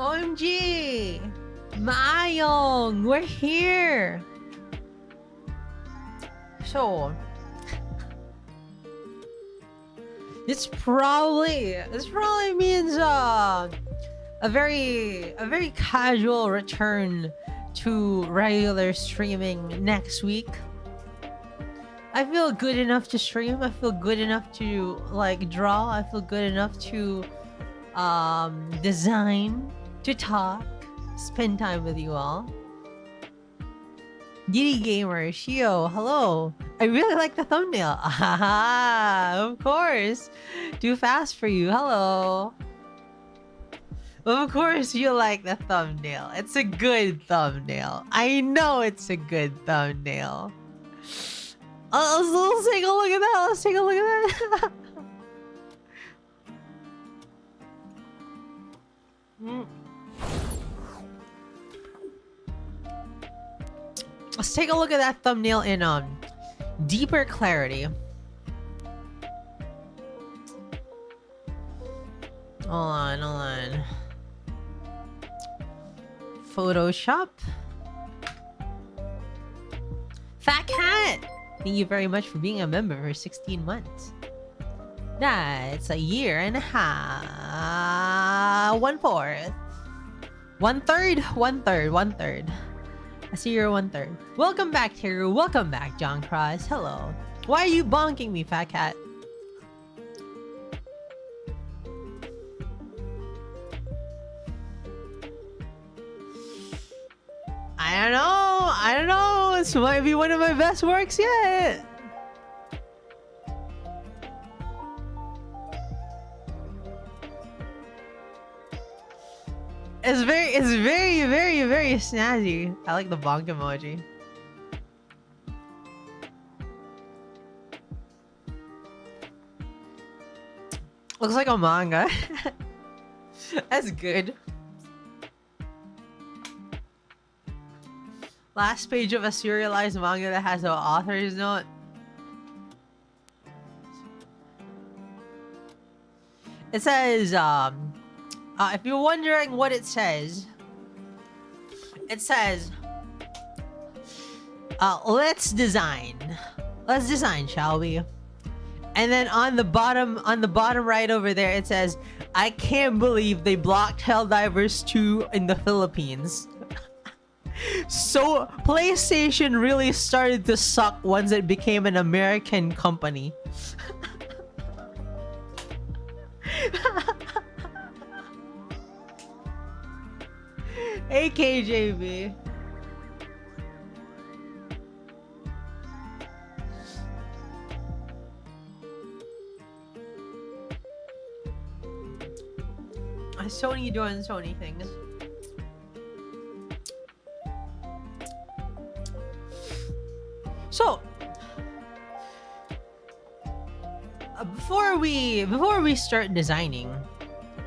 OMG! Maayong! We're here! So, this probably means a very casual return to regular streaming next week. I feel good enough to stream. I feel good enough to like draw. I feel good enough to design, to talk, spend time with you all. Giddy Gamer, Shio, hello. I really like the thumbnail. Ah, of course. Too fast for you. Hello. Of course you like the thumbnail. It's a good thumbnail. I know it's a good thumbnail. Let's take a look at that. Let's take a look at that. Let's take a look at that thumbnail in deeper clarity. Hold on. Photoshop. Fat Cat! Thank you very much for being a member for 16 months. That's a year and a half. 1/4. 1/3. I see you're 1/3. Welcome back, Teru. Welcome back, John Cross. Hello. Why are you bonking me, Fat Cat? I don't know. This might be one of my best works yet. It's very snazzy. I like the bonk emoji. Looks like a manga. That's good. Last page of a serialized manga that has an author's note. It says, if you're wondering what it says, let's design, shall we? And then on the bottom right over there, it says, I can't believe they blocked Helldivers 2 in the Philippines. So PlayStation really started to suck once it became an American company. Hey KJB. Sony doing Sony things. So before we start designing,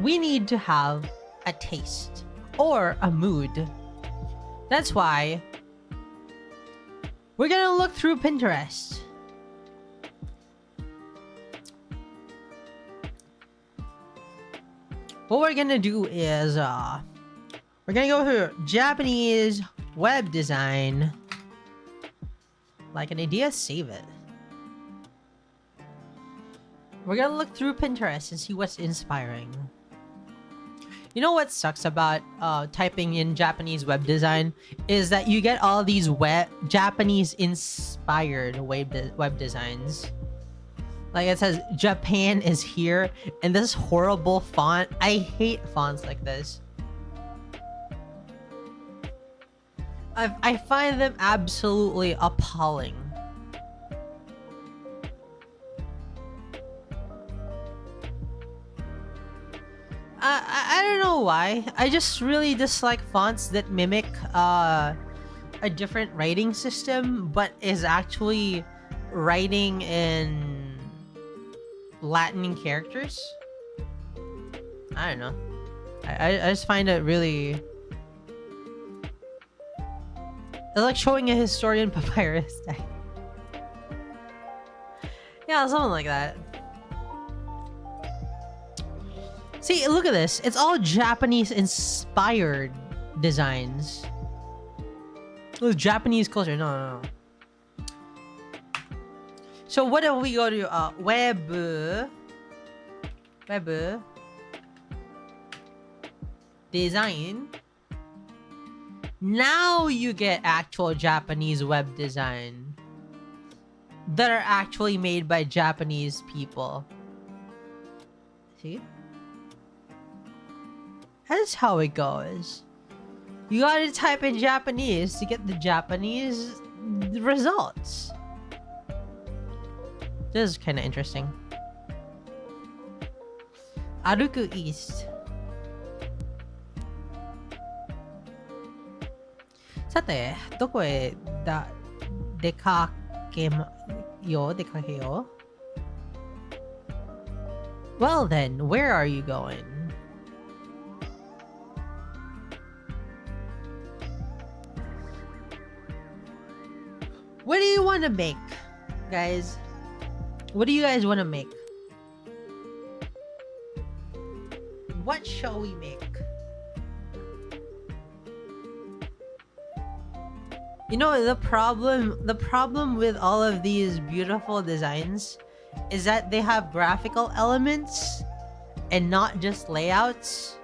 we need to have a taste or a mood. That's why we're gonna look through Pinterest. What we're gonna do is we're gonna go through Japanese web design. Like an idea, save it. We're gonna look through Pinterest and see what's inspiring. You know what sucks about typing in Japanese web design is that you get all these Japanese inspired web designs. Like it says Japan is here and this horrible font. I hate fonts like this. I find them absolutely appalling. I don't know why. I just really dislike fonts that mimic a different writing system, but is actually writing in Latin characters. I don't know. I just find it really... It's like showing a historian papyrus deck. Yeah, something like that. See, look at this. It's all Japanese inspired designs. With Japanese culture. No, no, no. So what if we go to web design? Now you get actual Japanese web design that are actually made by Japanese people. See? That's how it goes. You gotta type in Japanese to get the Japanese results. This is kind of interesting. Aruku East. さて、どこへ出かけよう Well then, where are you going? What do you want to make, guys? What do you guys want to make? What shall we make? You know, the problem with all of these beautiful designs is that they have graphical elements and not just layouts.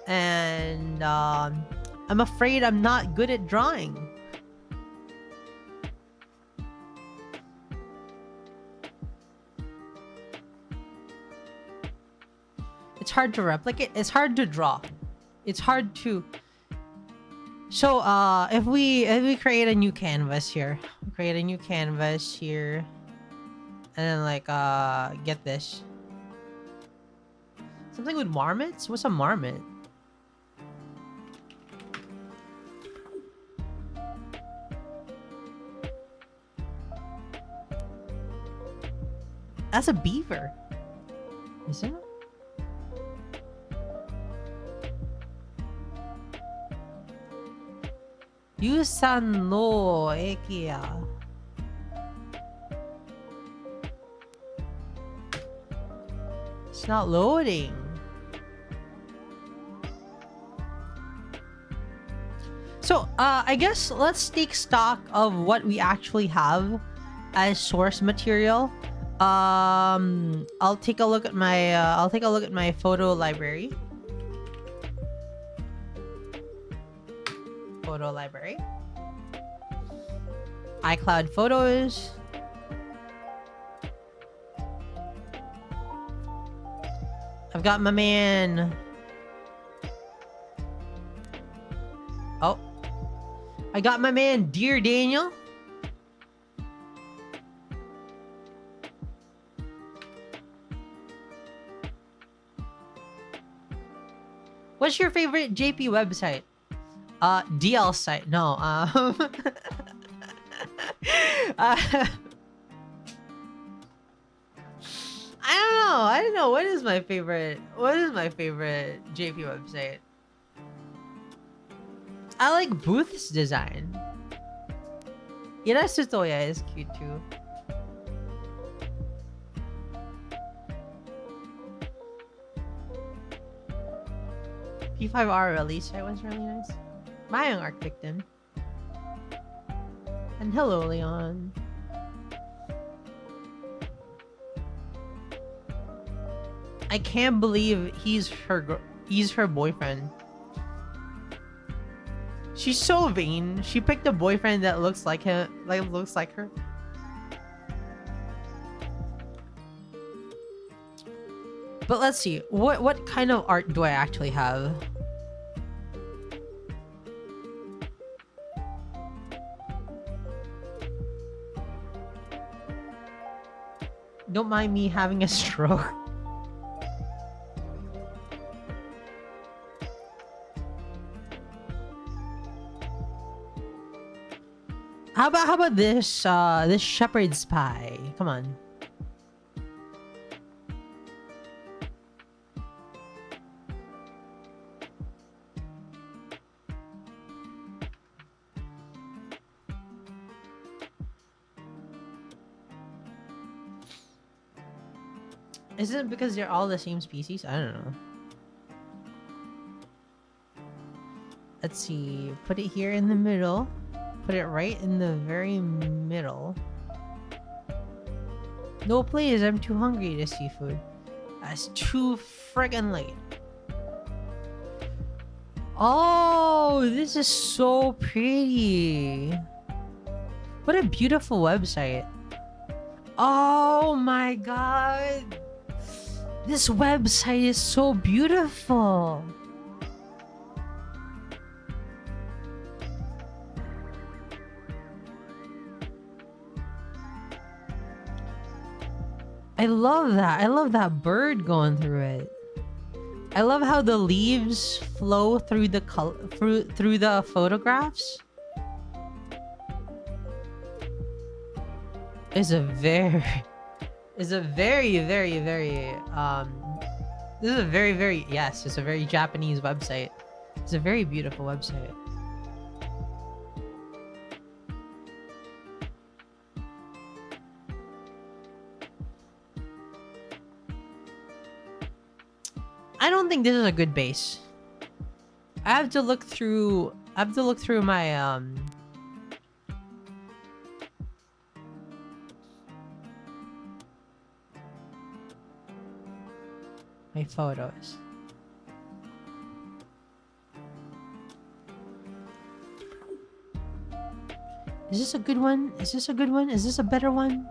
And I'm afraid I'm not good at drawing. It's hard to replicate. It's hard to draw. It's hard to... So, if we create a new canvas here. Create a new canvas here. And then, like, get this. Something with marmots? What's a marmot? That's a beaver. Isn't it? Yusan no Ekiya. It's not loading. So, I guess let's take stock of what we actually have as source material. I'll take a look at my photo library. Photo library. iCloud Photos. I've got my man. Oh. I got my man, Dear Daniel. What's your favorite JP website? DL site. No. I don't know. What is my favorite JP website? I like Booth's design. Irasutoya is cute too. P5R release site was really nice. My young Arc Victim. And hello, Leon. I can't believe he's her boyfriend. She's so vain. She picked a boyfriend that looks like him, looks like her. But let's see. What kind of art do I actually have? Don't mind me having a stroke. How about this this shepherd's pie? Come on. Is it because they're all the same species? I don't know. Let's see. Put it here in the middle. Put it right in the very middle. No, please. I'm too hungry to seafood. That's too friggin' late. Oh, this is so pretty. What a beautiful website. Oh my god. This website is so beautiful. I love that. I love that bird going through it. I love how the leaves flow through the through the photographs. It's a very this is a very yes, it's a very Japanese website. It's a very beautiful website. I don't think this is a good base. I have to look through my my photos. Is this a good one? Is this a good one? Is this a better one?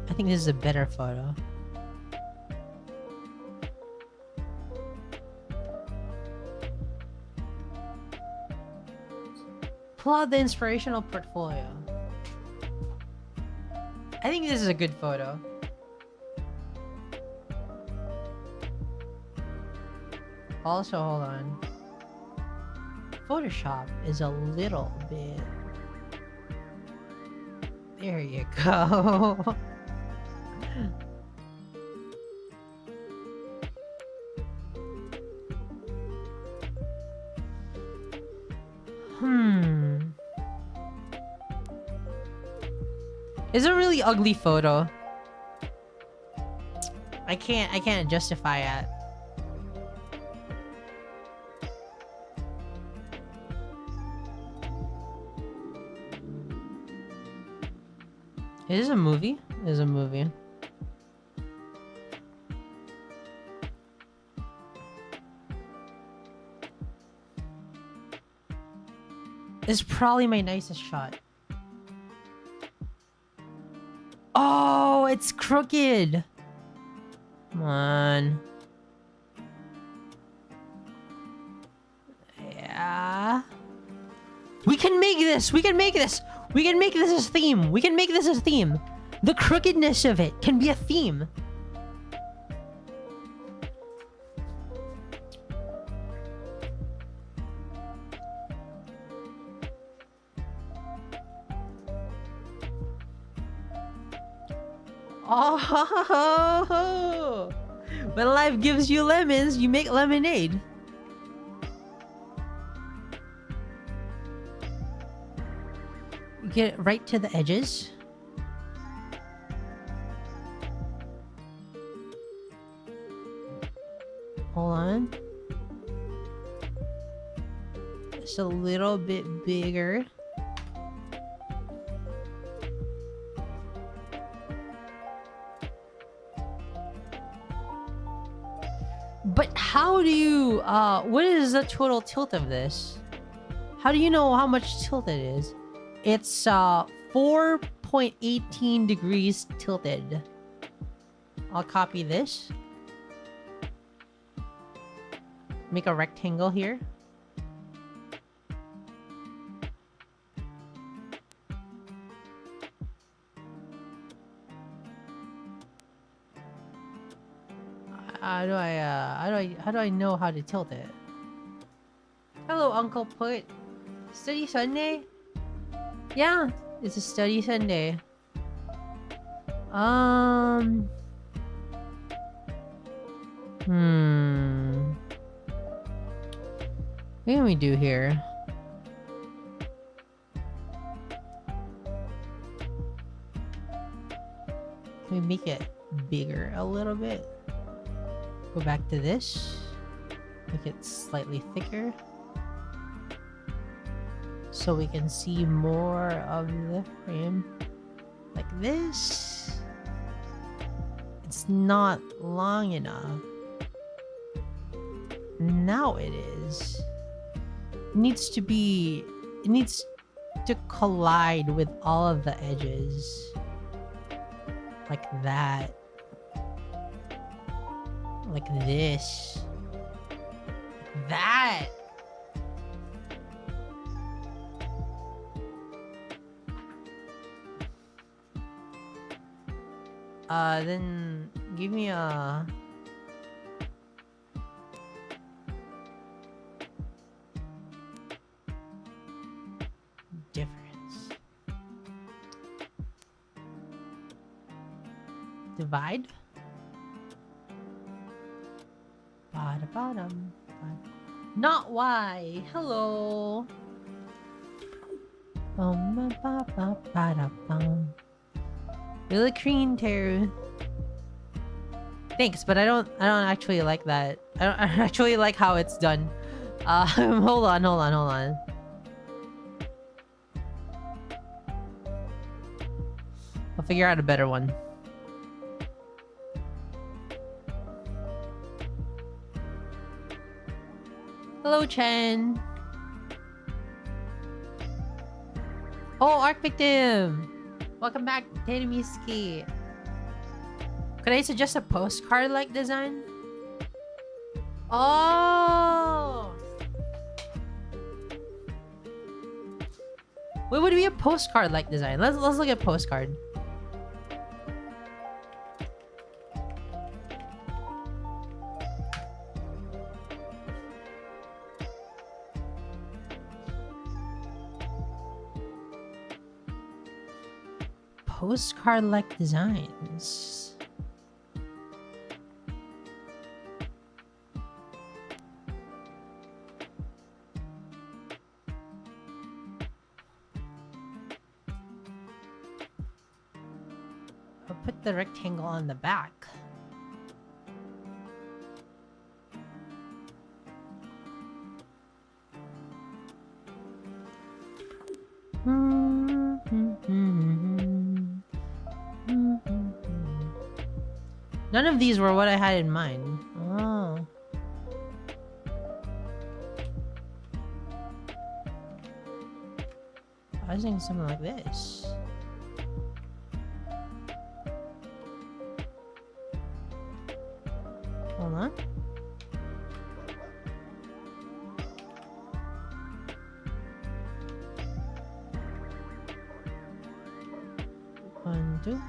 I think this is a better photo. Pull out the inspirational portfolio. I think this is a good photo. Also, hold on. Photoshop is a little bit... There you go. It's a really ugly photo. I can't justify it. It is a movie. It is a movie. It's probably my nicest shot. Oh, it's crooked. Come on. Yeah. We can make this. We can make this. We can make this a theme. We can make this a theme. The crookedness of it can be a theme. Oh, when life gives you lemons, you make lemonade. Get right to the edges. Hold on. Just a little bit bigger. But how do you, what is the total tilt of this? How do you know how much tilt it is? It's 4.18 degrees tilted. I'll copy this. Make a rectangle here. How do I know how to tilt it? Hello, Uncle Put. Study Sunday? Yeah, it's a study Sunday. What can we do here? Can we make it bigger a little bit? Go back to this. Make it slightly thicker. so we can see more of the frame. Like this. It's not long enough. Now it is. It needs to collide with all of the edges. Like that. Like this. Like that. Then give me a difference. Divide. Bottom. Not Y. Hello. You look green, Teru. Thanks, but I don't actually like that. I don't actually like how it's done. Hold on. I'll figure out a better one. Hello, Chen. Oh, Arc Victim. Welcome back, Terumisuke. Could I suggest a postcard-like design? Oh! What would be a postcard-like design? Let's look at postcard. Postcard-like designs. I'll put the rectangle on the back. None of these were what I had in mind. Oh. I was thinking something like this. Hold on. One, two.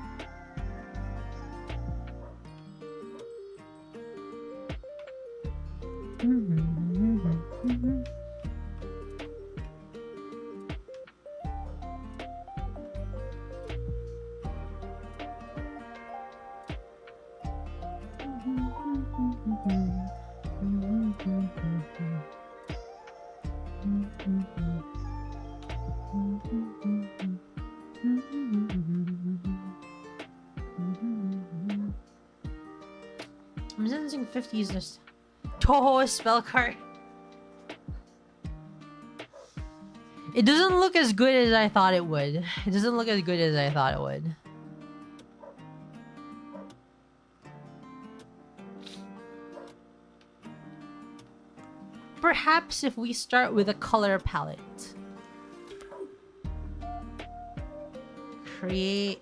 I'm sensing 50s this Toho spell card. It doesn't look as good as I thought it would. It doesn't look as good as I thought it would. Perhaps if we start with a color palette. Create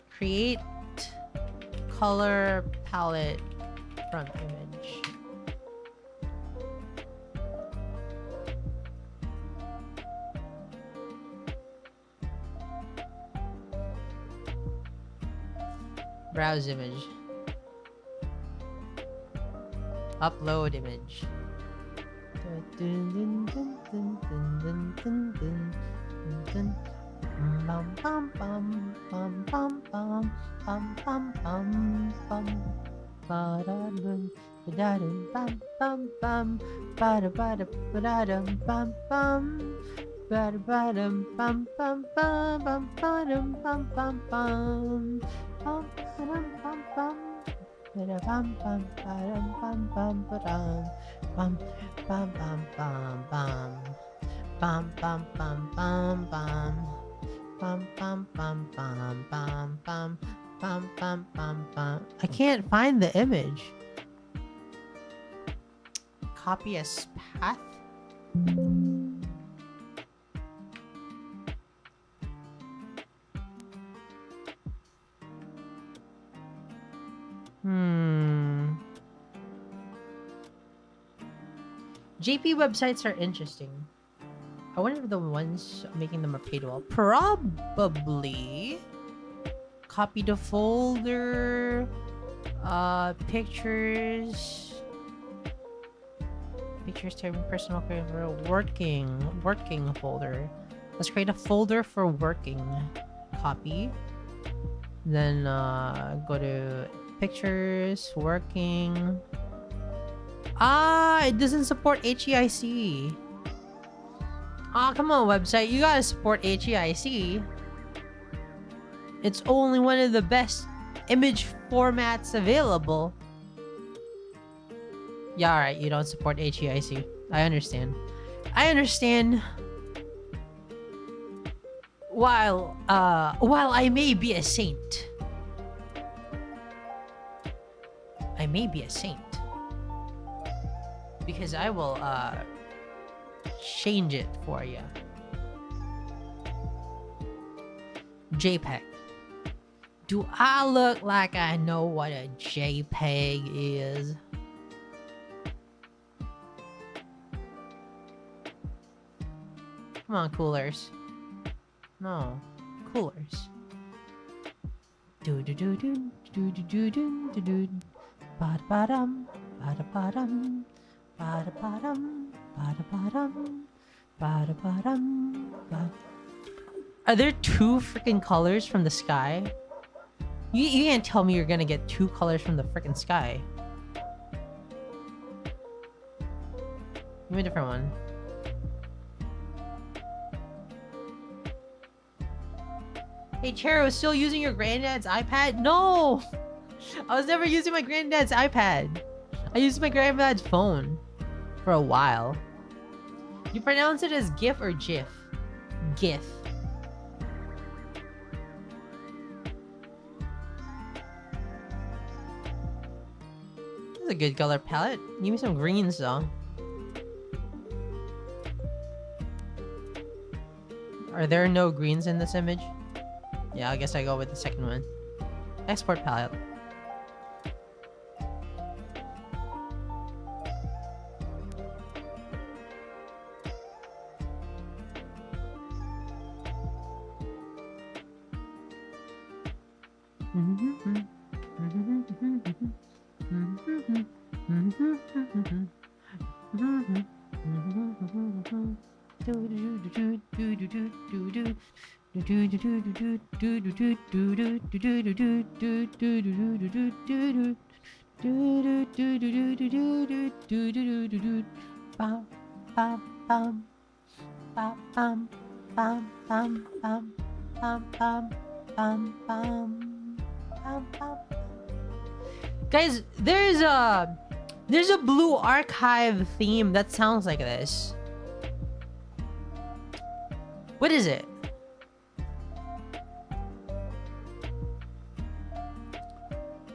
color palette front image. Browse image. Upload image. Bum bum bum bum bum. Bum bum bum bum bum bum bum bum bum bum. I can't find the image. Copy as path. JP websites are interesting. I wonder if the ones making them are paid well. Probably. Copy the folder. Pictures. Pictures, typing, personal, working folder. Let's create a folder for working. Copy. Then go to pictures, working. It doesn't support HEIC. Come on, website. You gotta support HEIC. It's only one of the best image formats available. Yeah, alright. You don't support HEIC. I understand. While I may be a saint. Because I will change it for you. JPEG. Do I look like I know what a JPEG is? Come on, coolers. No, coolers. Do do do do do do do do do do. Ba ba dum, ba da ba dum, ba da ba dum, ba da ba dum, ba da ba dum. Are there two freaking colors from the sky? You can't tell me you're gonna get two colors from the freaking sky. Give me a different one. Hey, Chero, still using your granddad's iPad? No! I was never using my granddad's iPad. I used my granddad's phone for a while. You pronounce it as GIF or GIF? GIF. This is a good color palette. Give me some greens though. Are there no greens in this image? Yeah, I guess I go with the second one. Export palette. Guys, there's a Blue Archive theme that sounds like this. What is it?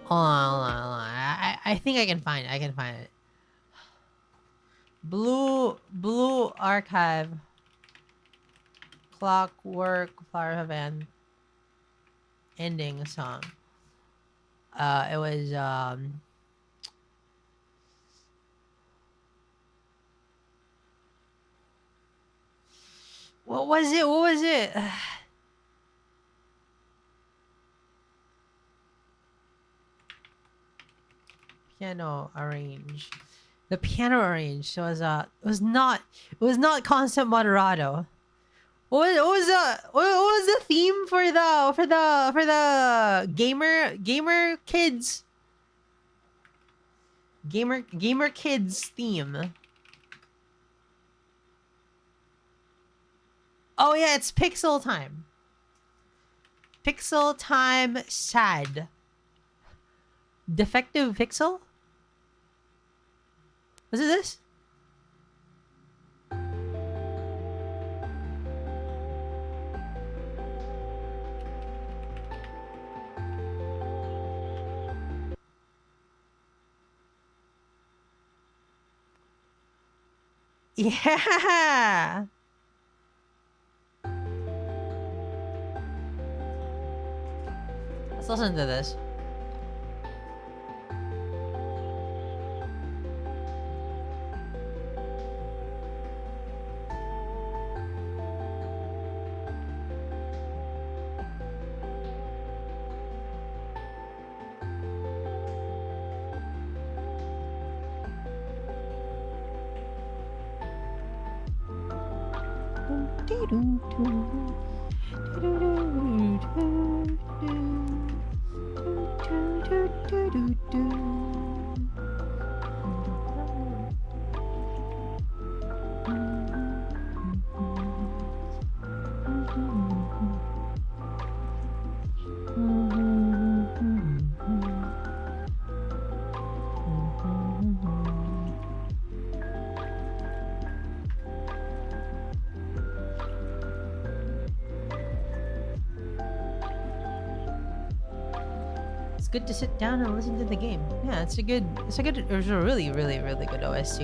Hold on. I think I can find it. Blue Archive. Clockwork Flower Heaven. Ending song. It was what was it? Piano arrange. The piano arrange was it was not Constant Moderato. What was the theme for the gamer kids? Gamer kids theme. Oh yeah, it's Pixel Time. Pixel Time sad. Defective Pixel? Was it this? Yeah. Let's listen to this. It's good to sit down and listen to the game. Yeah, it's a really, really, really good OST.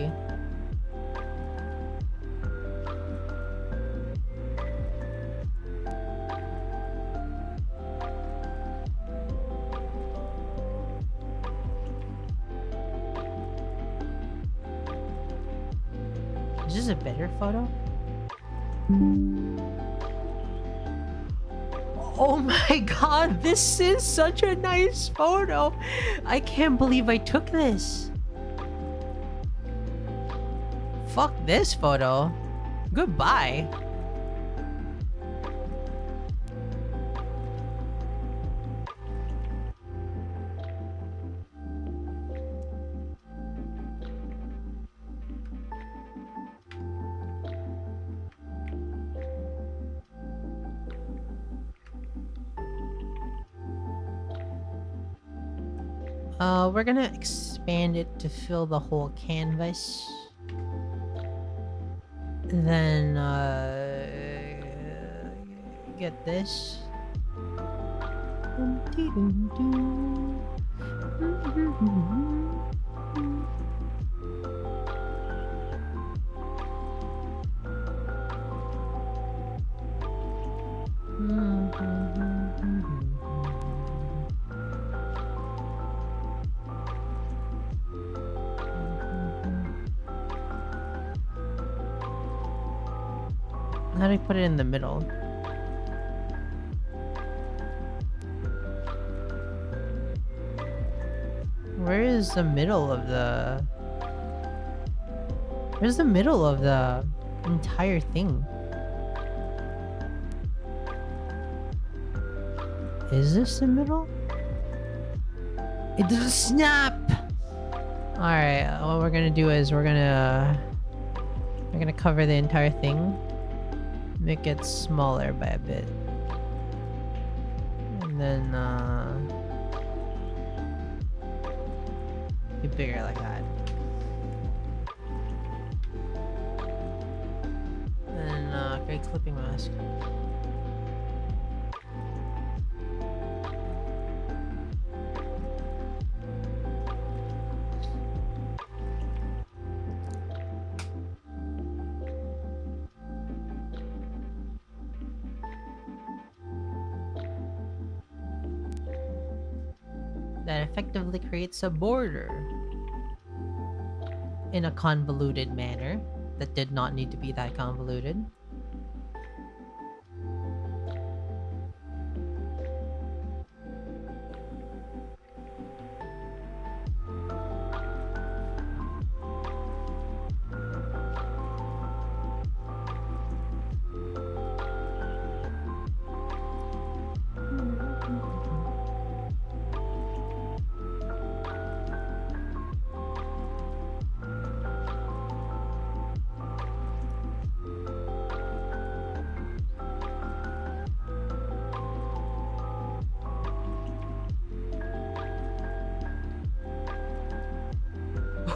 Is this a better photo? Oh my god, this is such a nice photo. I can't believe I took this. Fuck this photo. Goodbye. We're gonna expand it to fill the whole canvas. Then, get this. How do I put it in the middle? Where is the middle of the... Where's the middle of the entire thing? Is this the middle? It doesn't snap! Alright, what we're gonna do is we're gonna cover the entire thing. Make it smaller by a bit. And then, be bigger like that. And, great clipping mask. That effectively creates a border in a convoluted manner that did not need to be that convoluted.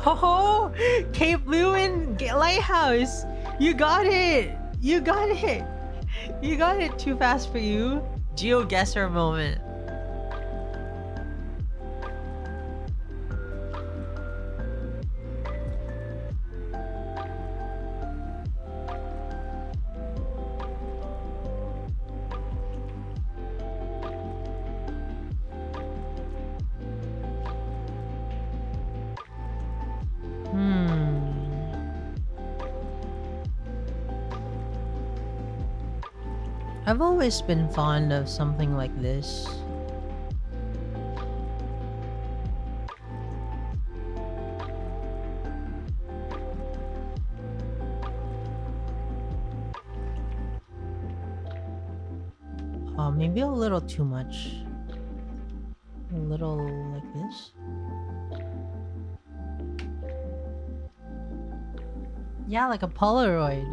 Oh, Cape Lewin Lighthouse! You got it! You got it! You got it too fast for you. GeoGuessr moment. I've always been fond of something like this. Maybe a little too much. A little like this. Yeah, like a Polaroid.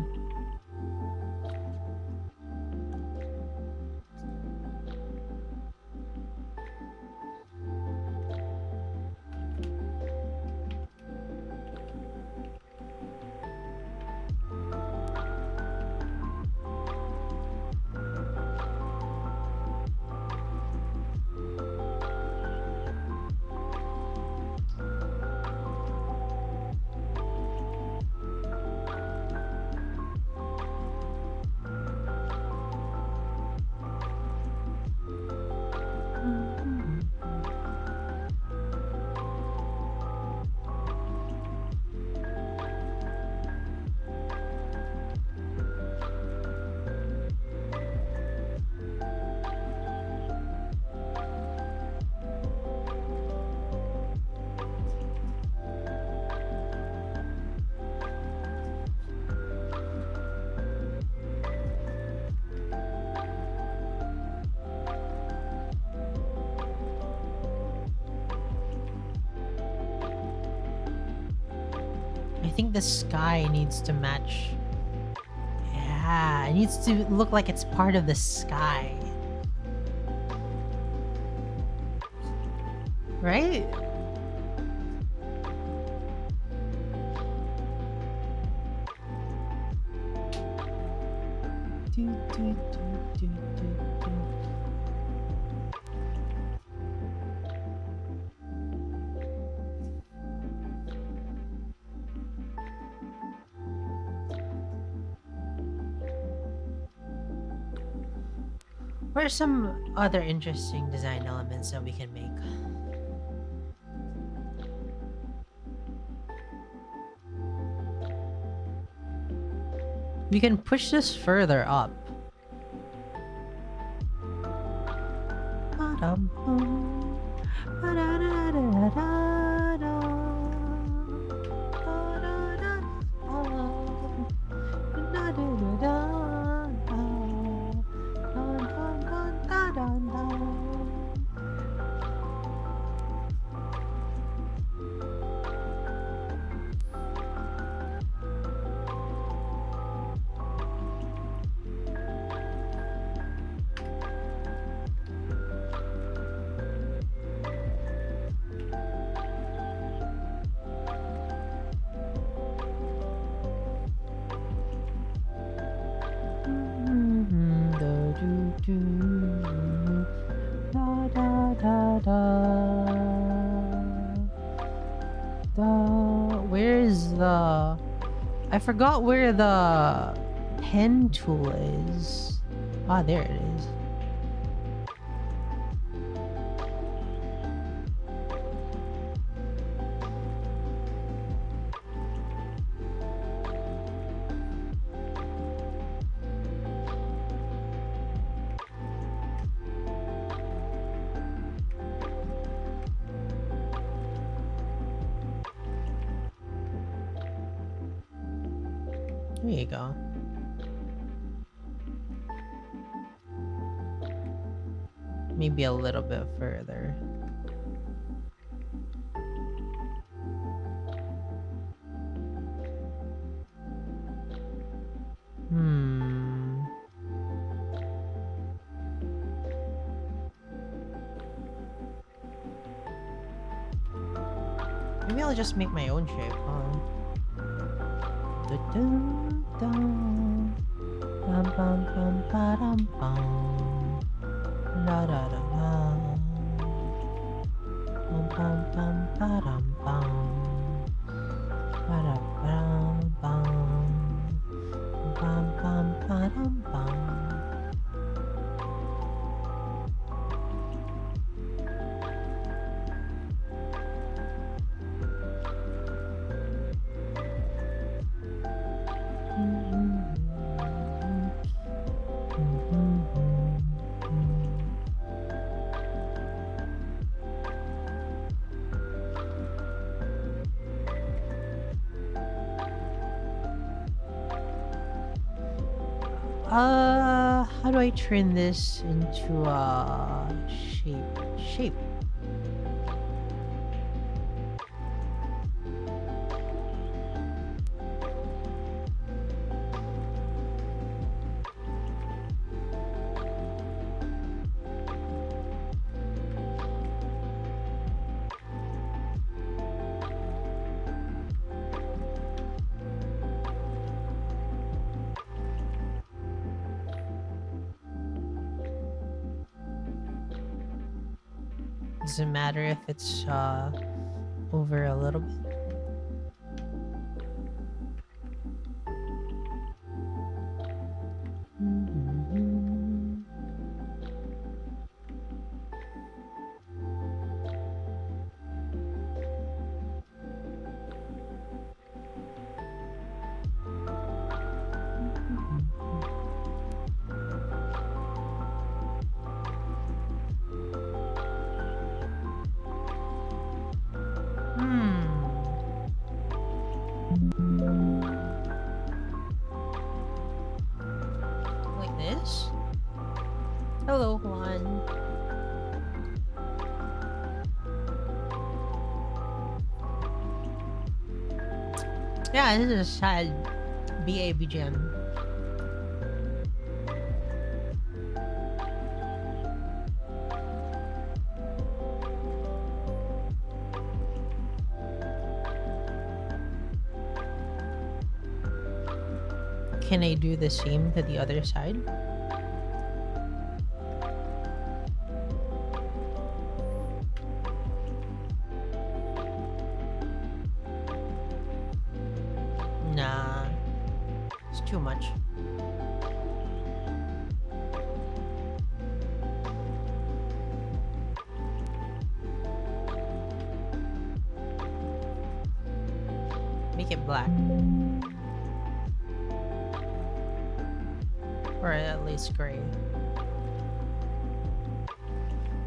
I think the sky needs to match. Yeah, it needs to look like it's part of the sky. Right? Do, do, do, do, do, do. What are some other interesting design elements that we can make? We can push this further up. Ba-dum-bum. Ba-da-da-da-da-da. Da-da-da-da. Where's the... I forgot where the pen tool is. Ah, there it is. There you go. Maybe a little bit further. Maybe I'll just make my own shape, huh? Dun-dun-dun. Bum-bum-bum-ba-dum-bum. La-da-da-da. Bum-bum-bum-ba-dum-bum. Ba-da-ba-dum-bum. Bum-bum-ba-dum-bum. How do I turn this into a shape? Does it matter if it's over a little bit? Mhm. Hmm. Like this? Hello, Juan. Yeah, this is a sad BAB gem. Can I do the same to the other side? Nah, it's too much. Make it black. Or at least gray.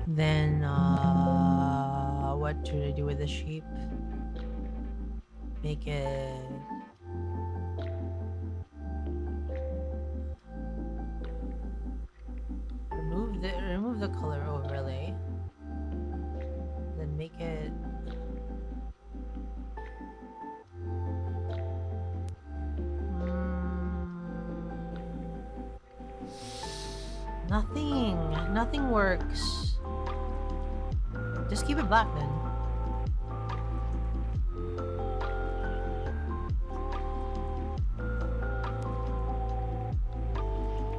Then, what should I do with the shape? Make it... remove the color overlay. Then make it... Nothing works. Just keep it black then.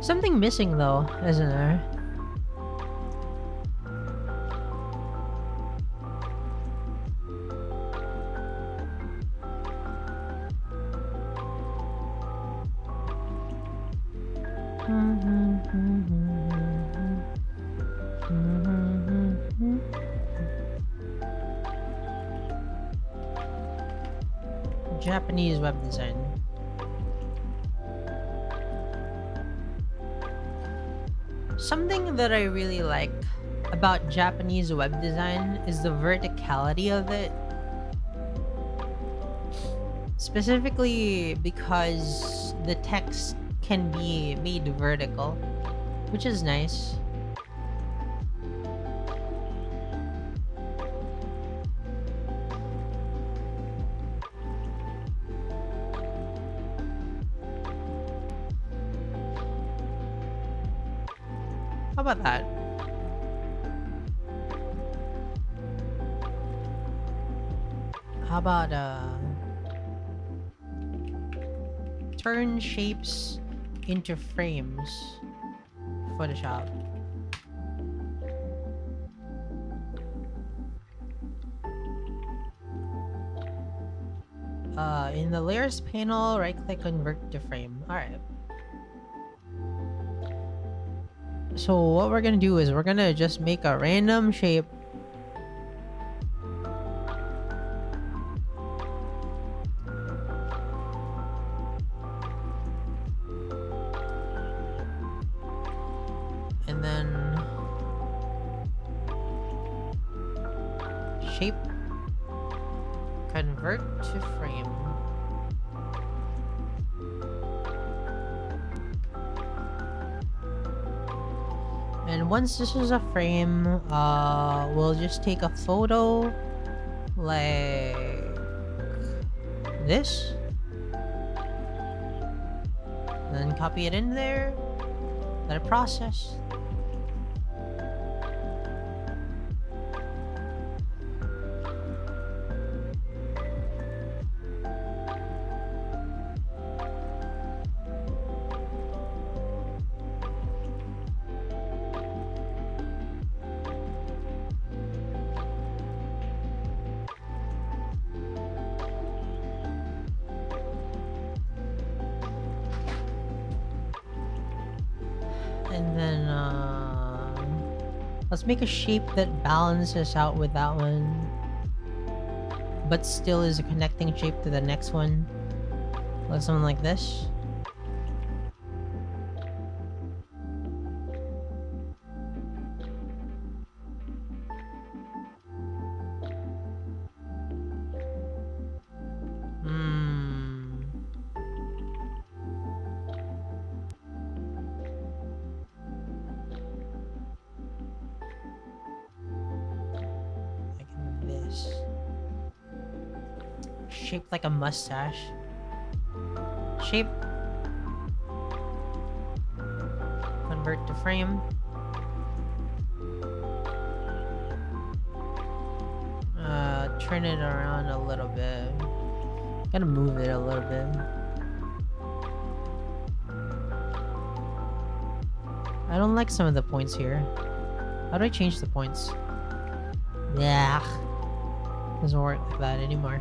Something missing though, isn't there? Japanese web design. Something that I really like about Japanese web design is the verticality of it. Specifically because the text can be made vertical, which is nice. How about that? How about turn shapes into frames? Photoshop. In the layers panel, right click convert to frame. Alright. So what we're gonna do is we're gonna just make a random shape. And then shape convert to frame. then once this is a frame, we'll just take a photo like this, then copy it in there, let it process. And then let's make a shape that balances out with that one, but still is a connecting shape to the next one. Like something like this. Shaped like a mustache. Shape. Convert to frame. Turn it around a little bit. Gotta move it a little bit. I don't like some of the points here. How do I change the points? Yeah. Doesn't work like that anymore.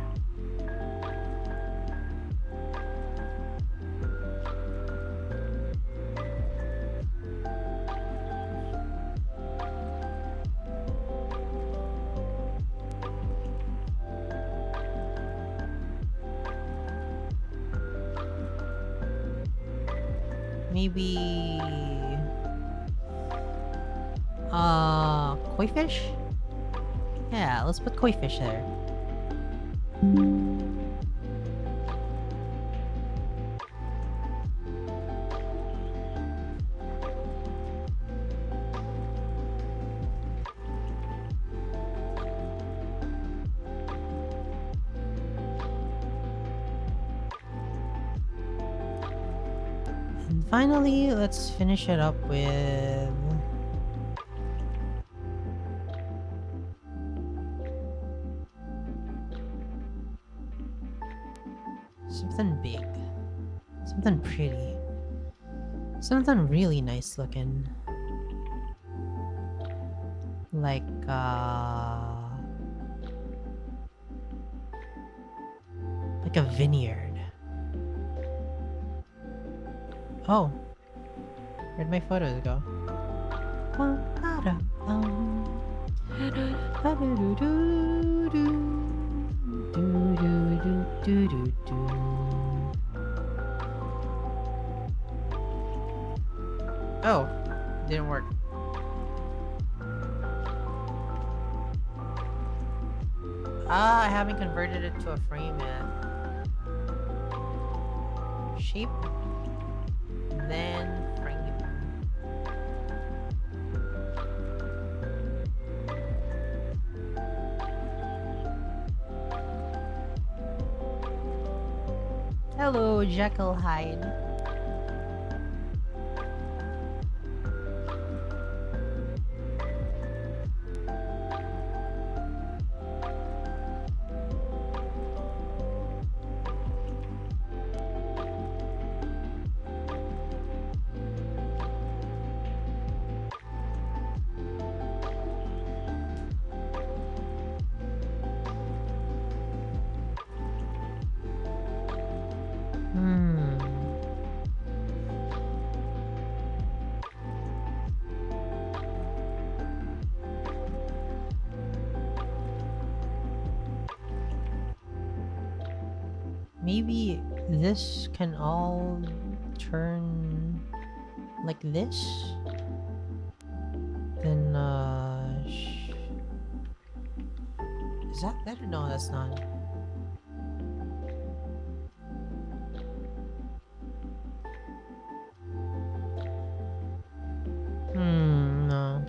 Maybe koi fish? Yeah, let's put koi fish there. And finally, let's finish it up with something big, something pretty, something really nice looking, like a vineyard. Oh, where'd my photos go? Oh, didn't work. I haven't converted it to a frame yet. Shape, then frame. Hello, Jekyll Hyde. Maybe this can all turn like this? Then, is that better? No, that's not. No.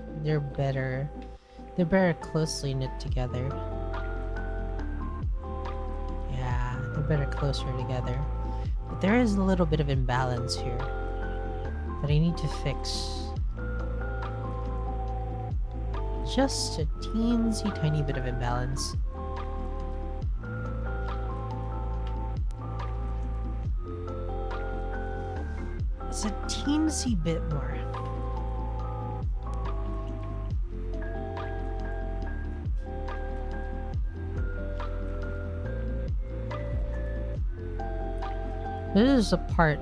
better. They're better closely knit together. Yeah, they're better closer together. But there is a little bit of imbalance here that I need to fix. Just a teensy tiny bit of imbalance. It's a teensy bit more. This is a part.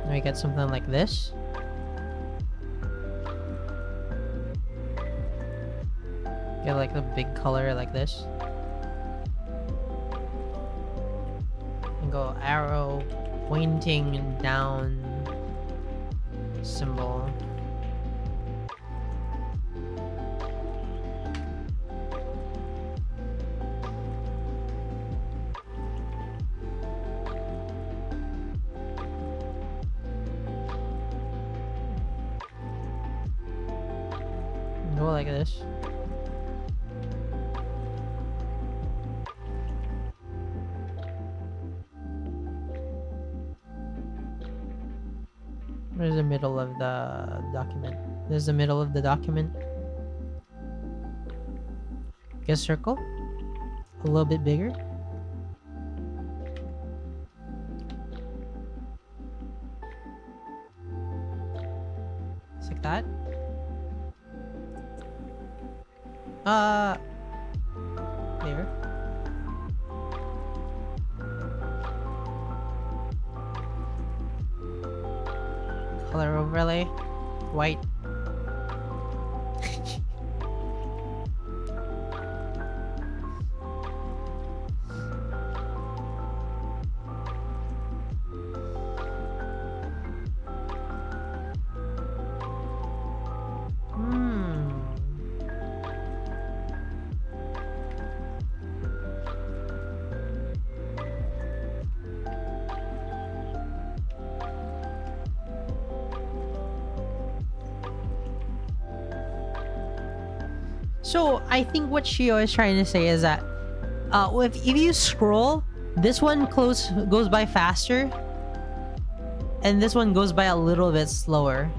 Let me get something like this. Get like a big color like this. And go arrow pointing down symbol. Go like this. Where's the middle of the document? There's the middle of the document. Get a circle. A little bit bigger. Just like that. There. Color overlay. White. So I think what Shio is trying to say is that if you scroll, this one goes by faster, and this one goes by a little bit slower.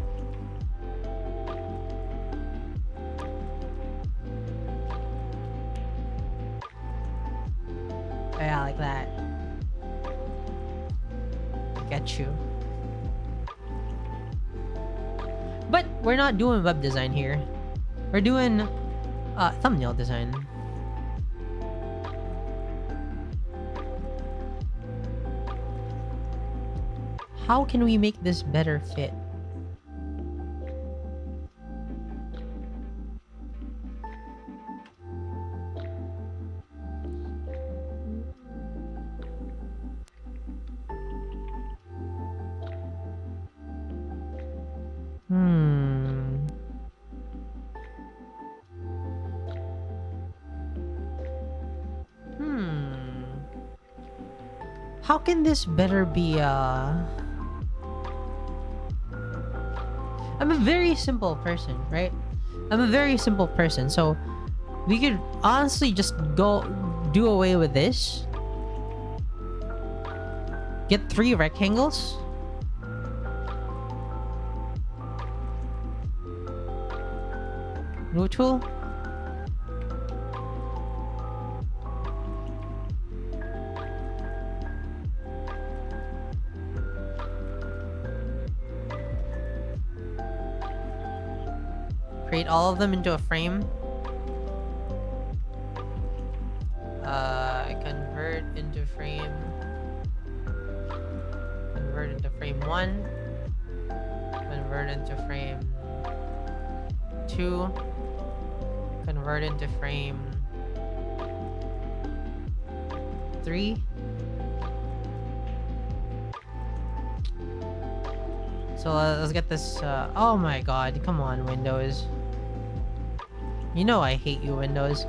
Yeah, like that. Get you. But we're not doing web design here. We're doing thumbnail design. How can we make this better fit? How can this better be I'm a very simple person, right? I'm a very simple person, so we could honestly just go do away with this. Get 3 rectangles. New tool. Create all of them into a frame. Convert into frame. Convert into frame 1. Convert into frame 2. Convert into frame 3. So let's get this. Oh my god, come on, Windows. You know I hate you, Windows.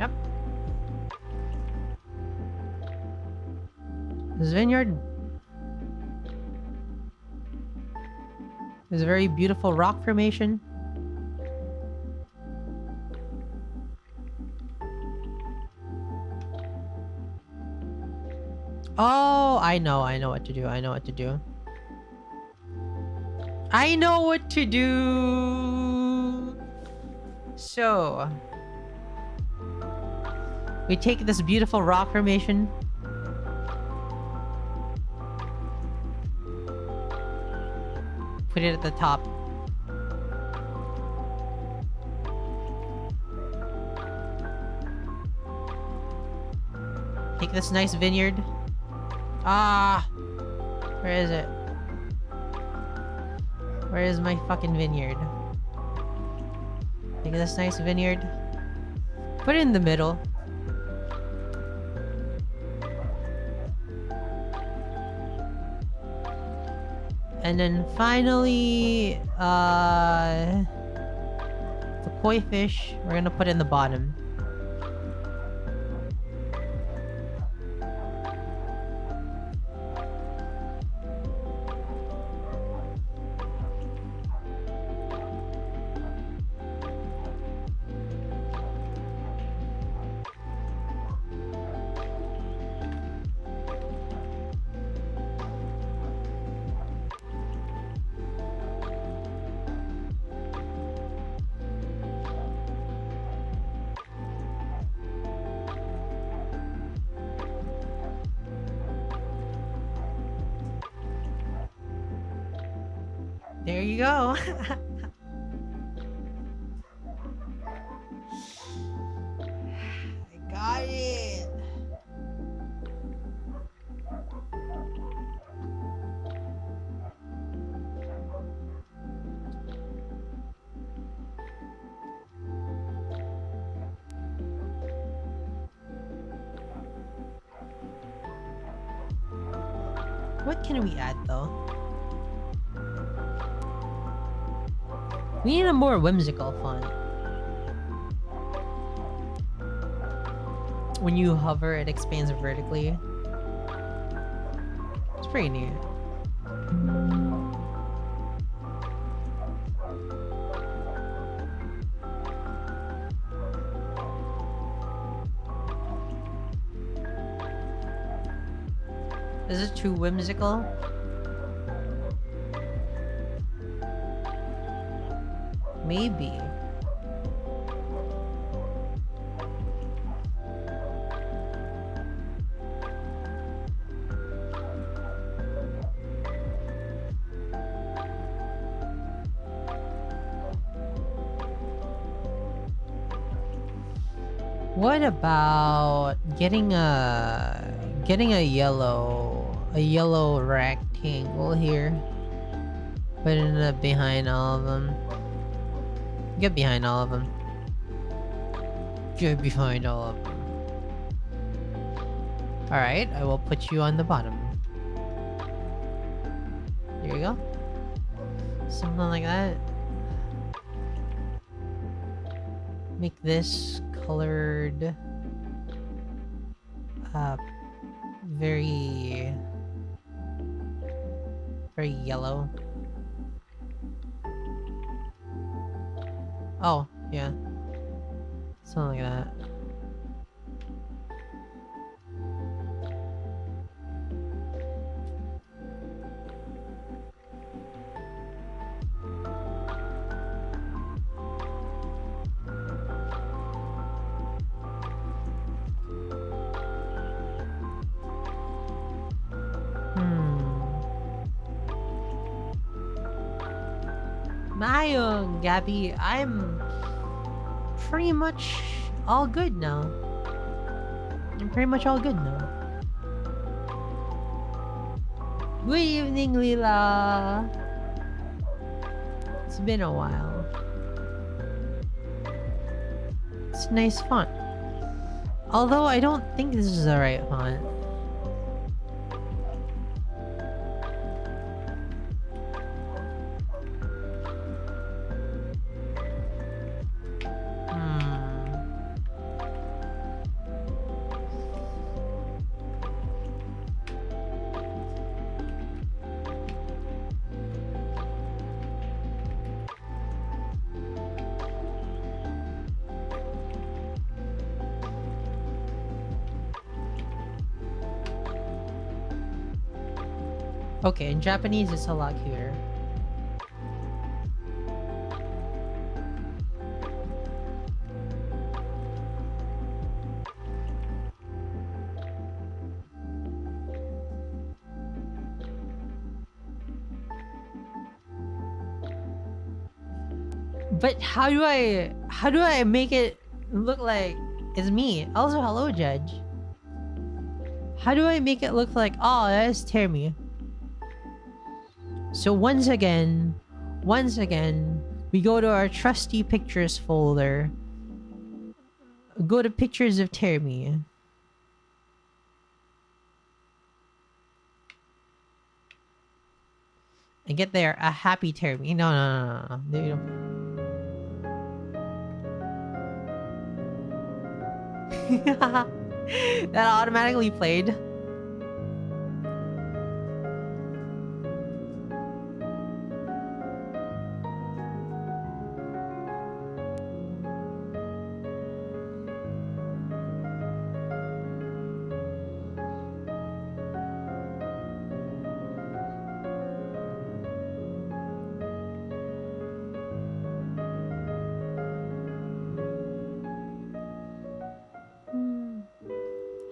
Yep. This vineyard is a very beautiful rock formation. Oh, I know what to do. I know what to do. I know what to do. So, we take this beautiful rock formation. Put it at the top. Take this nice vineyard. Ah! Where is it? Where is my fucking vineyard? Take this nice vineyard. Put it in the middle. And then finally, the koi fish, we're gonna put in the bottom. There you go. I got it. What can we add though? We need a more whimsical font. When you hover, it expands vertically. It's pretty neat. Is it too whimsical? Maybe. What about getting a yellow rectangle here? Put it behind all of them. Get behind all of them. Get behind all of them. Alright, I will put you on the bottom. There you go. Something like that. Make this colored very yellow. Oh, yeah. Something like that. Mayong, Gabby, I'm pretty much all good now. I'm pretty much all good now. Good evening, Lila. It's been a while. It's a nice font. Although I don't think this is the right font. Okay, in Japanese it's a lot cuter. But how do I make it look like it's me? Also, hello, Judge. How do I make it look like, oh, that's Termi? So once again, we go to our trusty pictures folder. Go to pictures of Termi. And get there a happy Termi. No, no, no, no, no. You know. That automatically played.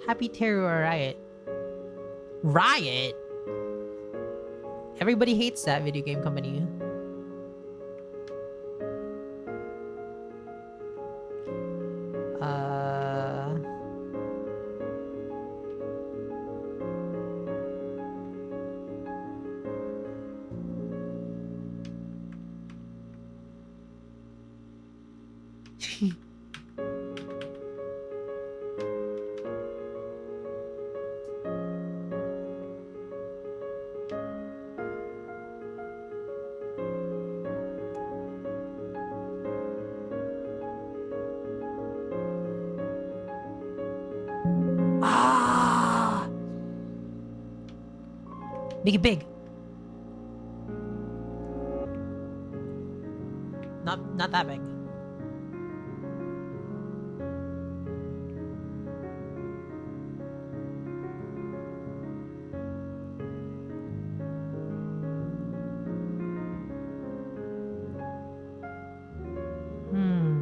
Happy Terror Riot. Riot? Everybody hates that video game company. Uh... Ah! Make it big. Not that big. Hmm.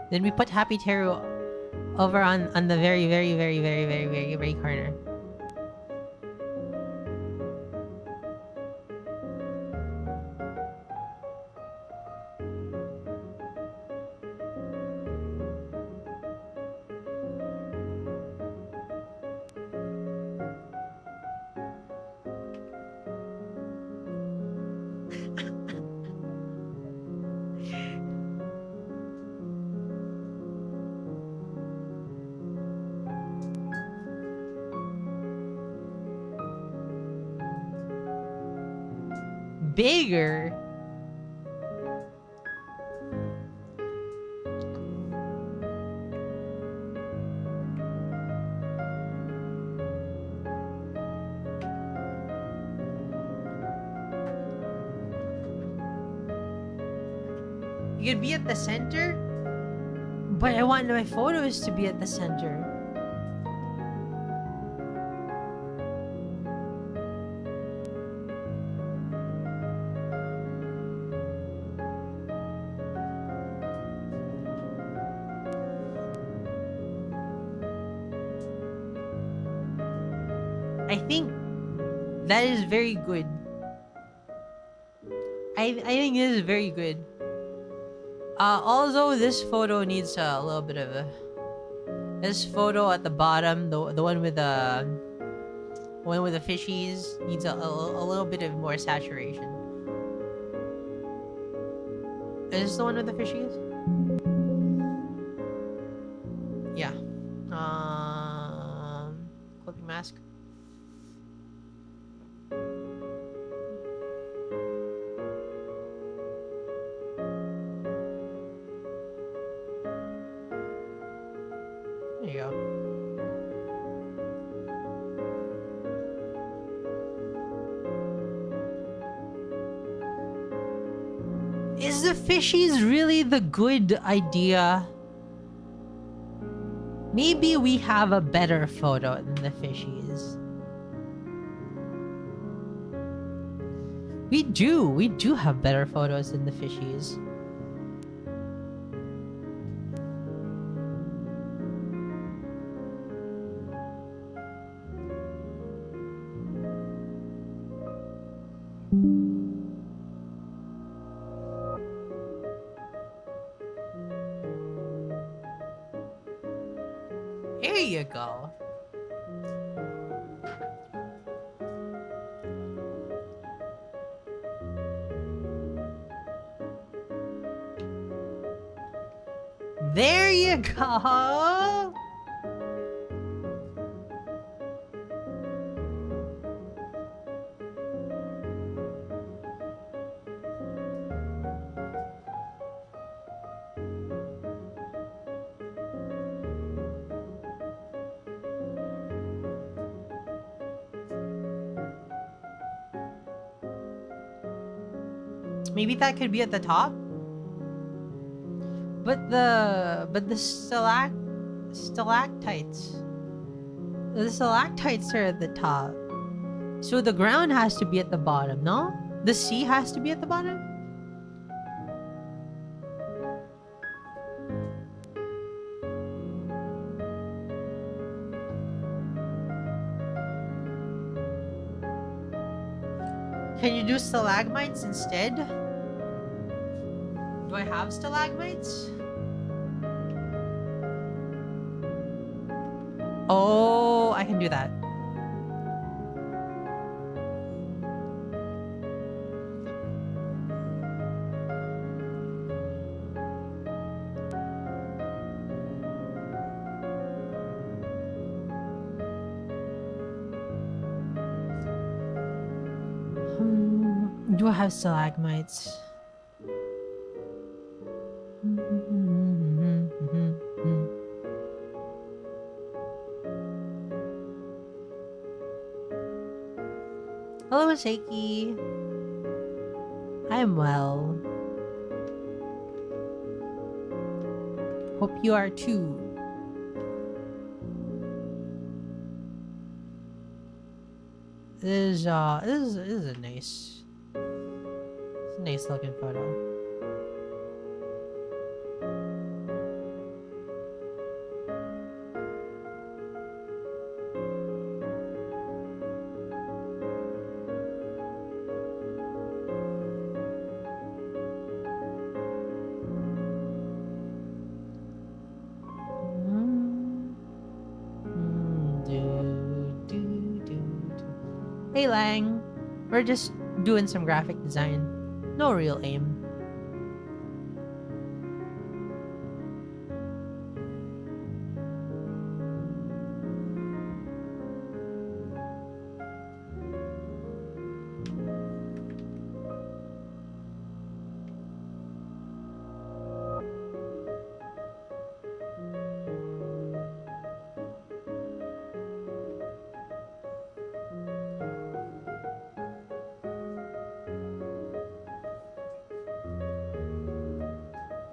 Then we put Happy Teru over on the very, very, very, very, very, very, very corner. Bigger. You could be at the center, but I want my photos to be at the center. I think that is very good. I think this is very good. Although this photo needs a little bit of a... This photo at the bottom, the one with the fishies, needs a little bit of more saturation. Is this the one with the fishies? Yeah. Clipping mask. Is the fishies really the good idea? Maybe we have a better photo than the fishies. We do have better photos than the fishies. Here you go. There you go. Maybe that could be at the top. But the stalactites. The stalactites are at the top. So the ground has to be at the bottom, no? The sea has to be at the bottom? Can you do stalagmites instead? Do I have stalagmites? Oh, I can do that. Do I have stalagmites? Hello, Seiki. I am well. Hope you are too. This is a nice, it's a nice looking photo. Hey Lang, we're just doing some graphic design. No real aim.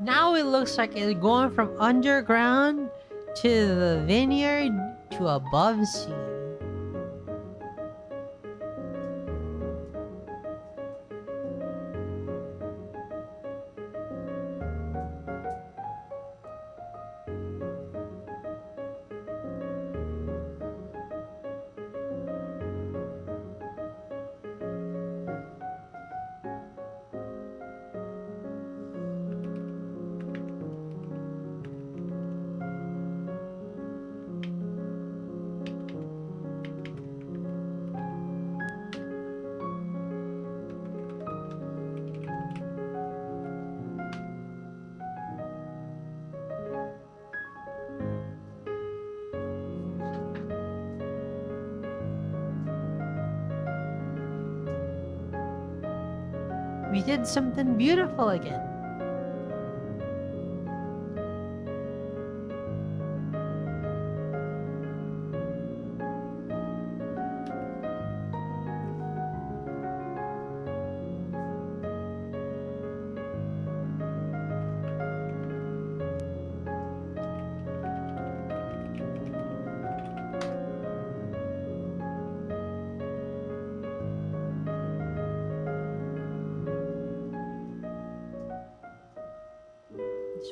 Now it looks like it's going from underground to the vineyard to above sea. We did something beautiful again.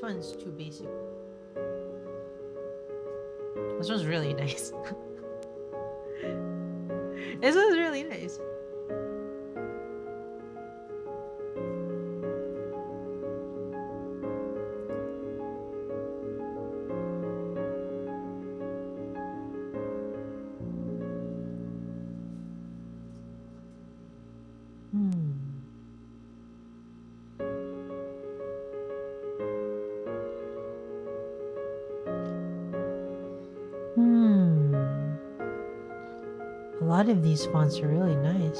This one's too basic. This one's really nice. This one's really nice. A lot of these fonts are really nice.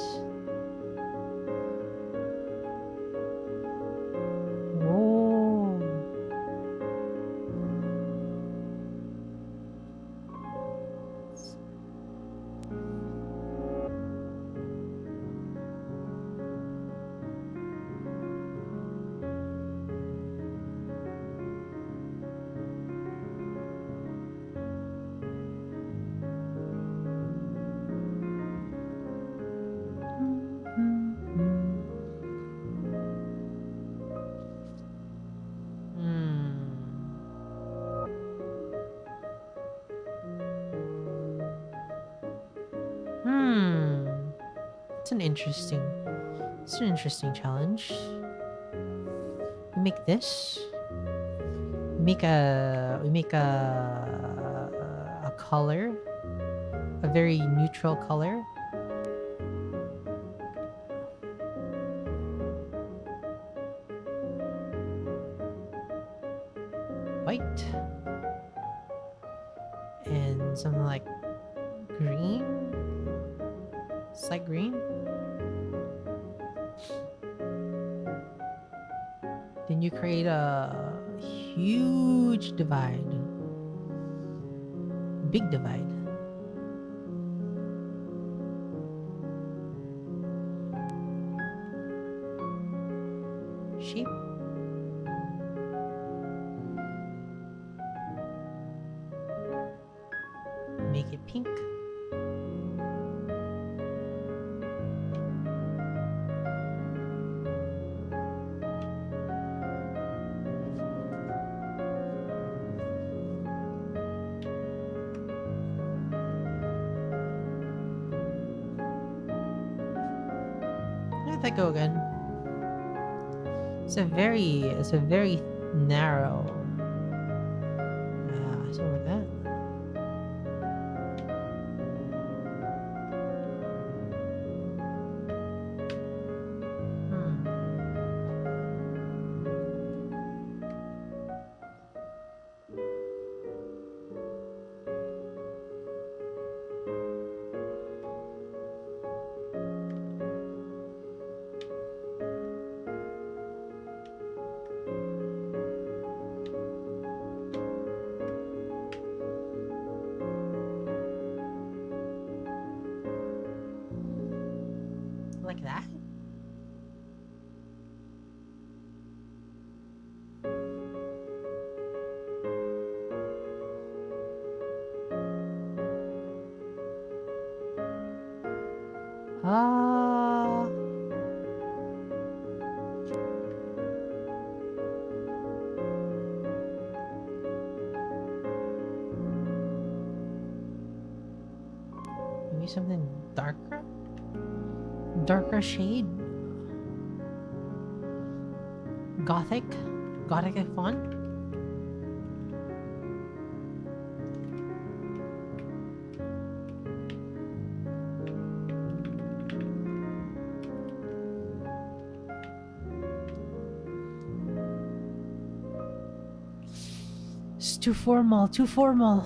Whoa. It's an interesting challenge. We make this. We make a color, a very neutral color. White. And something like green. Slight green. Then you create a huge divide. Big divide. Shape. Make it pink. Let that go again. It's a very narrow. Yeah, something like that. Like that? Maybe something darker? Darker shade? Gothic font? It's too formal, too formal.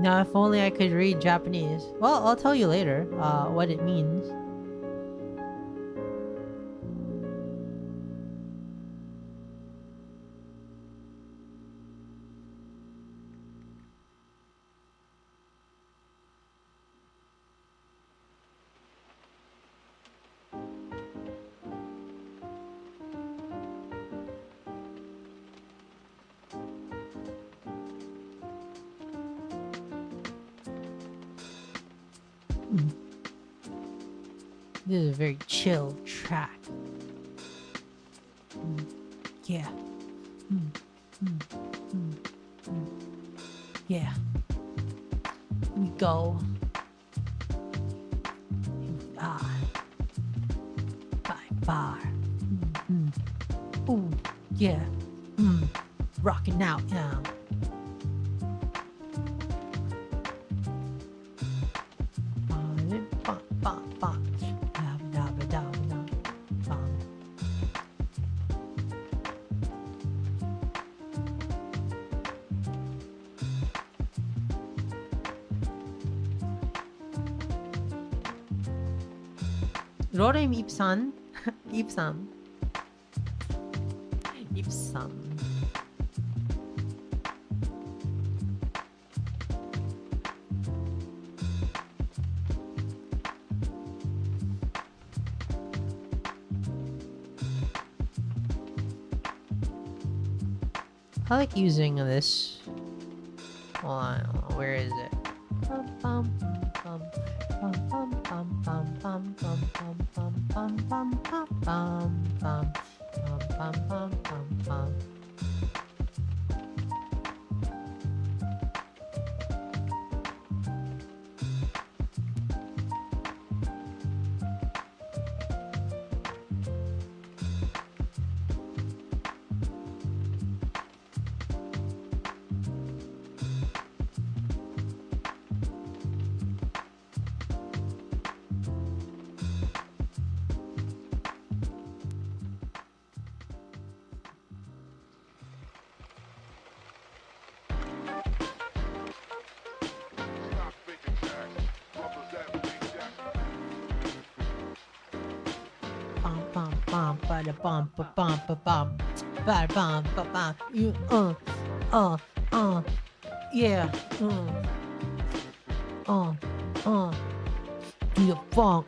Now, if only I could read Japanese. Well, I'll tell you later what it means. This is a very chill track. Yeah. Yeah. We go. By far. Ooh, yeah. Rocking out now. Rorim Ipsan. Ipsam. Ipsam. I like using this. Hold on, where is it? Bada bum ba bum ba bum. Bada bum ba bum. You yeah. Do the funk.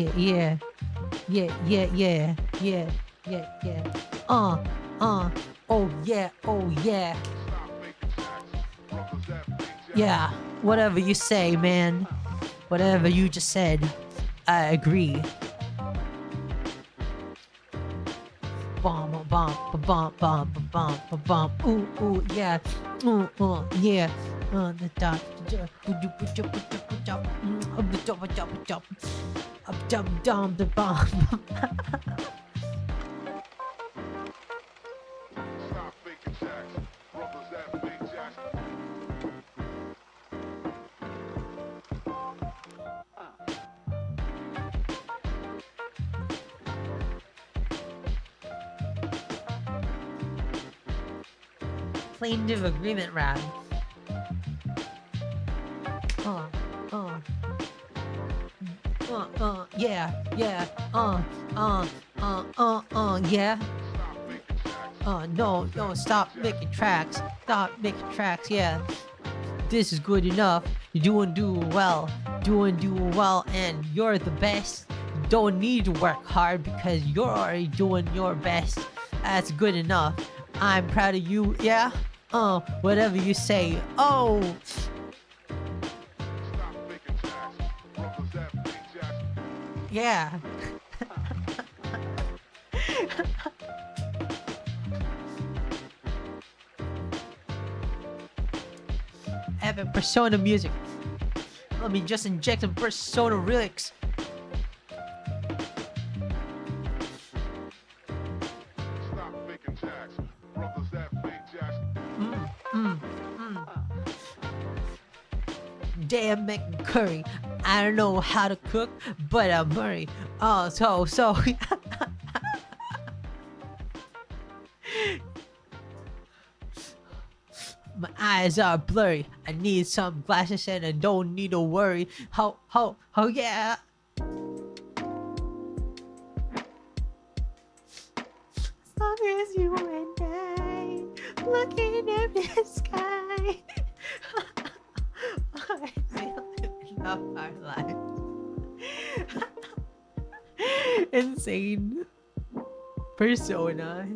Yeah. Oh yeah. Yeah, whatever you say, man. Whatever you just said, I agree. Bum bum bum bum bum bum. Ooh yeah. Yeah. The dot. The bomb. Plaintive agreement rap. Yeah. Yeah. No, stop making tracks. Stop making tracks, yeah. This is good enough. You're doing well, and you're the best. You don't need to work hard because you're already doing your best. That's good enough. I'm proud of you, yeah? Whatever you say. Oh! Yeah. Epic Persona music. Let me just inject some Persona lyrics. Damn, making curry. I don't know how to cook, but I'm Murray. Oh, so. My eyes are blurry. I need some glasses and I don't need to worry. Ho, ho, ho, yeah. As long as you and I looking at the sky. I feel in love our lives. Insane. Persona.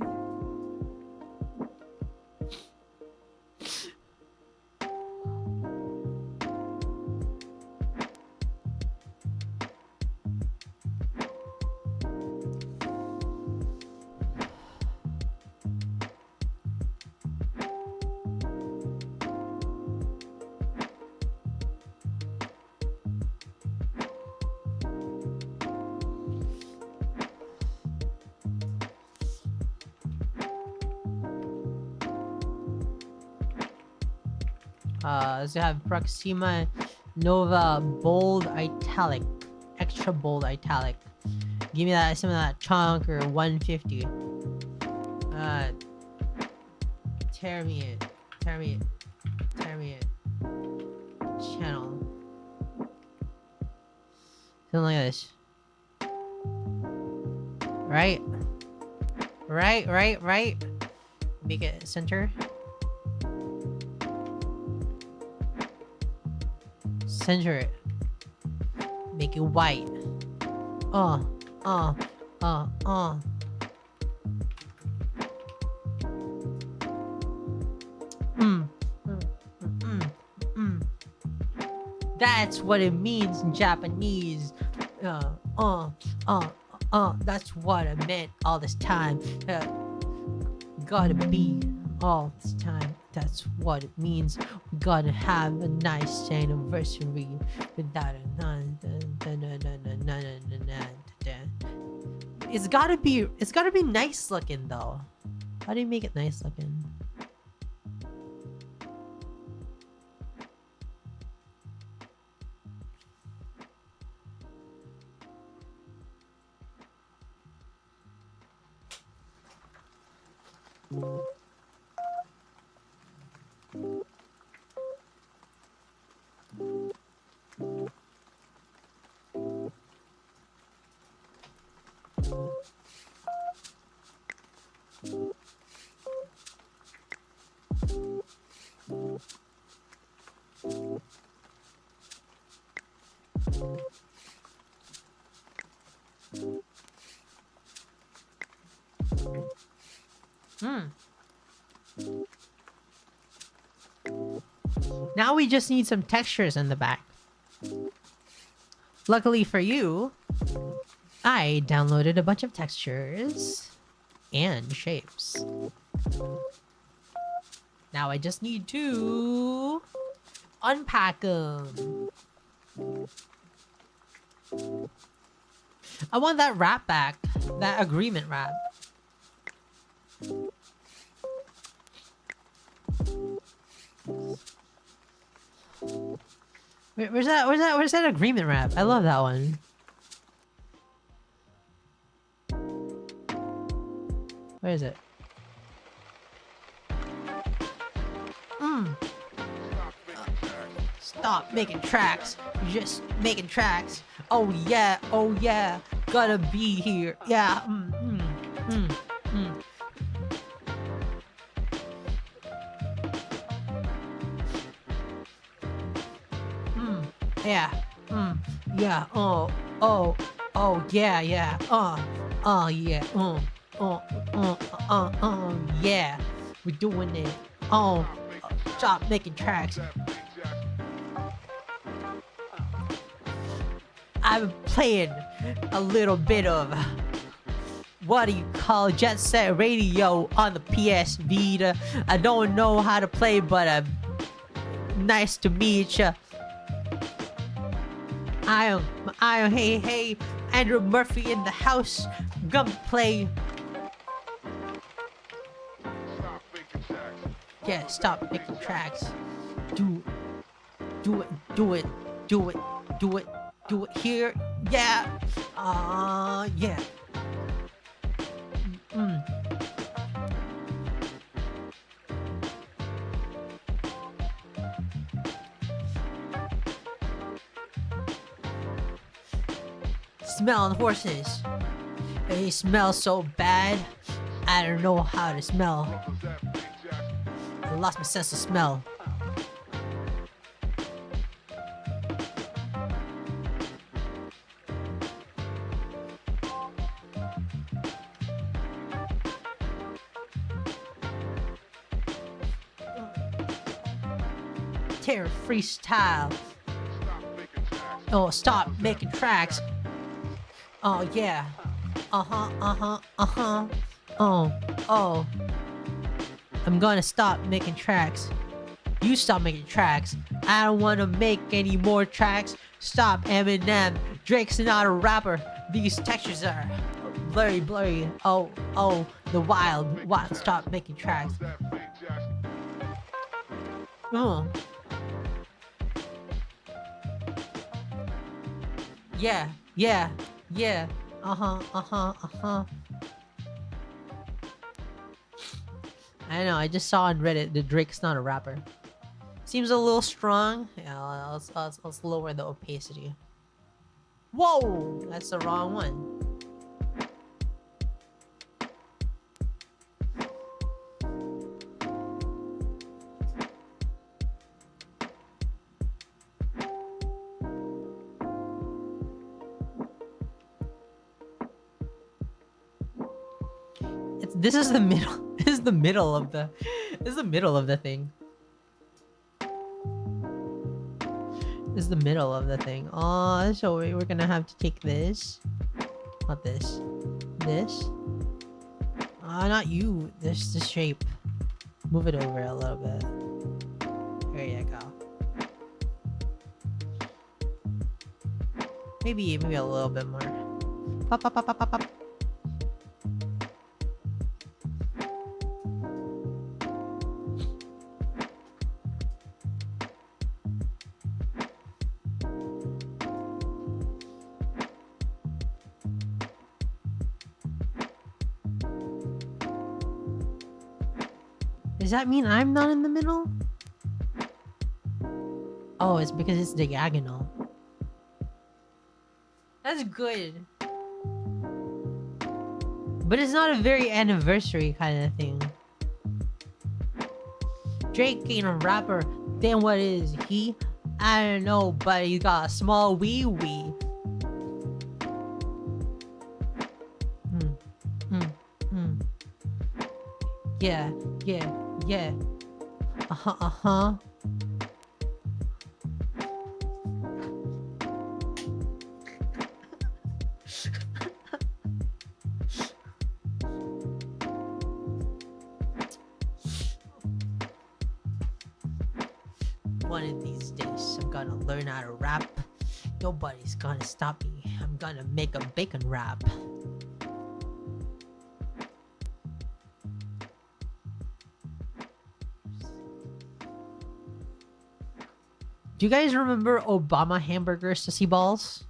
So you have Proxima Nova bold italic, extra bold italic. Give me that, some of that chunk or 150. Tear me it. Channel. Something like this. Right. Make it center. Center it. Make it white. That's what it means in Japanese. That's what I meant all this time. Gotta be all this time. That's what it means. We gotta have a nice anniversary without a It's gotta be nice looking though. How do you make it nice looking? Now we just need some textures in the back. Luckily for you, I downloaded a bunch of textures and shapes. Now I just need to unpack them. I want that wrap back, that agreement wrap. Where's that agreement wrap? I love that one. Where is it? Stop making tracks. You're just making tracks. Oh yeah, gotta be here. Yeah. Yeah. Yeah. Oh, yeah. Yeah. Yeah. We're doing it. Stop making tracks. I'm playing a little bit of what do you call Jet Set Radio on the PS Vita. I don't know how to play, but nice to meet ya. I am hey Andrew Murphy in the house. Gonna play. Yeah, stop making tracks. Do it here. Yeah. Yeah. smell on horses. They smell so bad. I don't know how to smell. I lost my sense of smell. Terror freestyle. Oh, stop making tracks. Oh yeah. Oh. I'm gonna stop making tracks. You stop making tracks. I don't wanna make any more tracks. Stop, Eminem. Drake's not a rapper. These textures are blurry. Oh, the wild. Stop making tracks. Oh. Yeah. I know, I just saw on Reddit that Drake's not a rapper. Seems a little strong. Yeah, let's lower the opacity. Whoa! That's the wrong one. This is the middle. This is the middle of the. This is the middle of the thing. This is the middle of the thing. Oh, so we're gonna have to take this. Not this. This. Not you. This shape. Move it over a little bit. There you go. Maybe a little bit more. Pop. Does that mean I'm not in the middle? Oh, it's because it's diagonal. That's good. But it's not a very anniversary kind of thing. Drake ain't a rapper. Then what is he? I don't know, but he got a small wee. Yeah. One of these days, I'm gonna learn how to rap. Nobody's gonna stop me. I'm gonna make a bacon rap. Do you guys remember Obama hamburger sissy balls?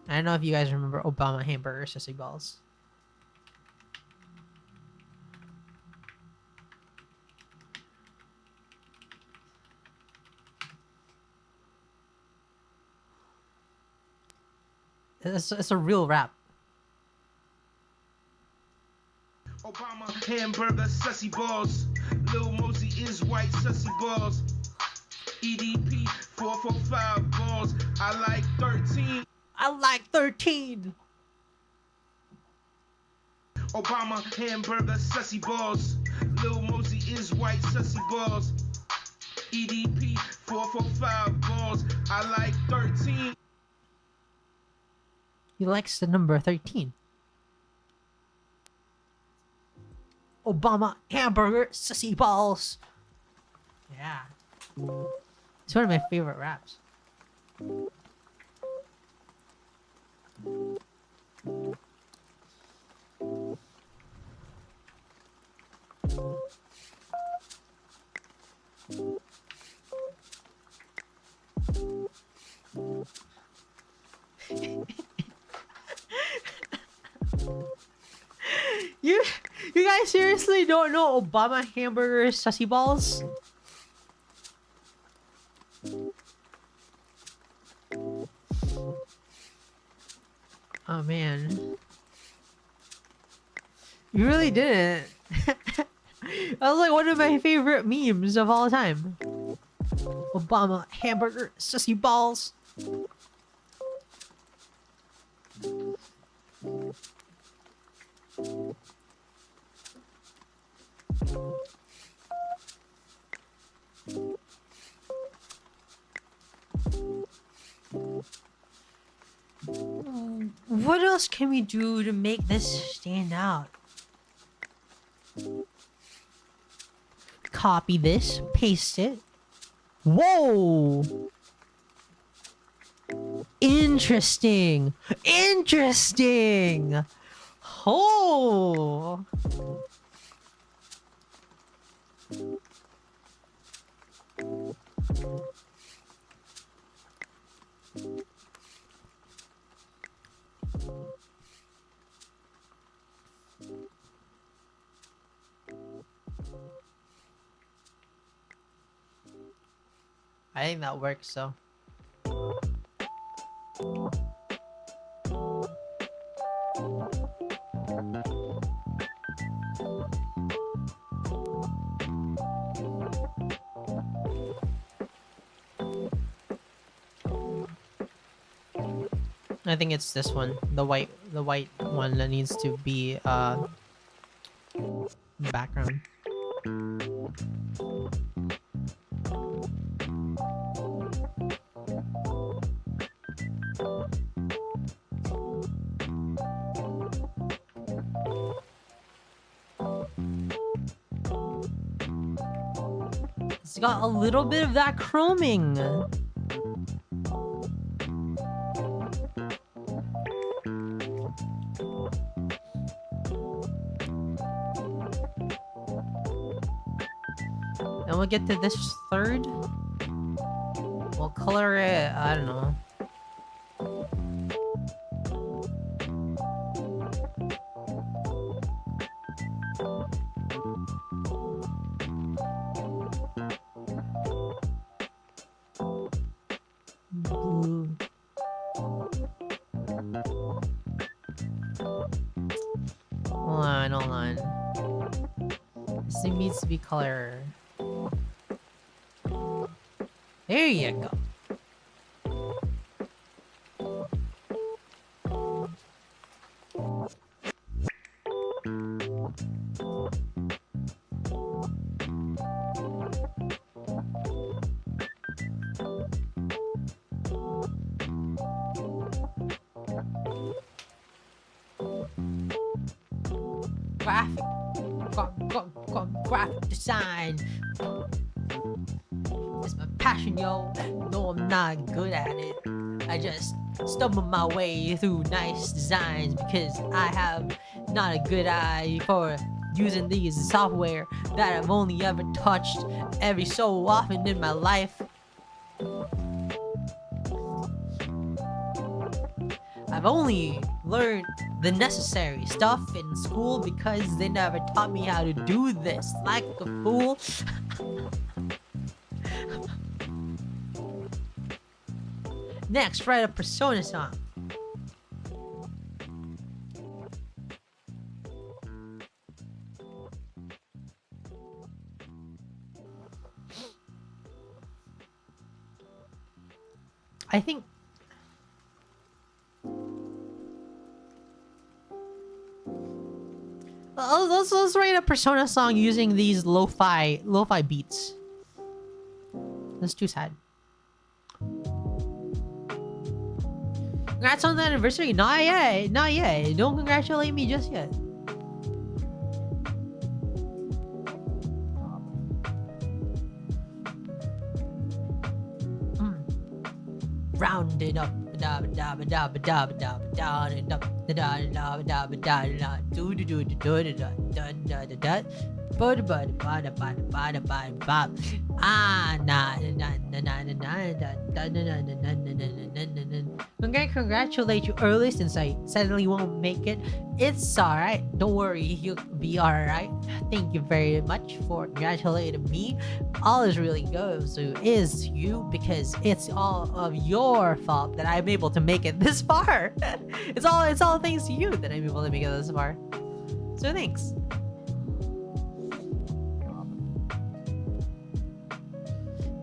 I don't know if you guys remember Obama hamburger sissy balls. It's a real rap. Obama hamburger sussy balls. Lil Mosey is white sussy balls. EDP 445 balls. I like 13. Obama hamburger sussy balls. Lil Mosey is white sussy balls. EDP 445 balls. I like 13. He likes the number 13. Obama hamburger sissy balls. Yeah. It's one of my favorite raps. You guys seriously don't know Obama hamburger sussy balls? Oh man. You really didn't. That was like one of my favorite memes of all time. Obama hamburger sussy balls. What else can we do to make this stand out? Copy this, paste it. Whoa! Interesting! Interesting! Oh! I think that works, so. I think it's this one, the white one that needs to be background. It's got a little bit of that chroming. And we'll get to this third. We'll color it, I don't know. Blue. Hold on. This thing needs to be color. There you go. Graphic design. It's my passion, yo. No, I'm not good at it. I just stumble my way through nice designs because I have not a good eye for using these software that I've only ever touched every so often in my life. I've only learned the necessary stuff in school because they never taught me how to do this like a fool. Next, write a Persona song. I think let's write a Persona song using these lo-fi beats. That's too sad. Congrats on the anniversary. Not yet. Don't congratulate me just yet. Round it up. Ah, na na na na na na na na na na na na na na na na. I'm gonna congratulate you early since I suddenly won't make it. It's alright. Don't worry, you'll be alright. Thank you very much for congratulating me. All is really goes to is you because it's all of your fault that I'm able to make it this far. It's all thanks to you that I'm able to make it this far. So thanks.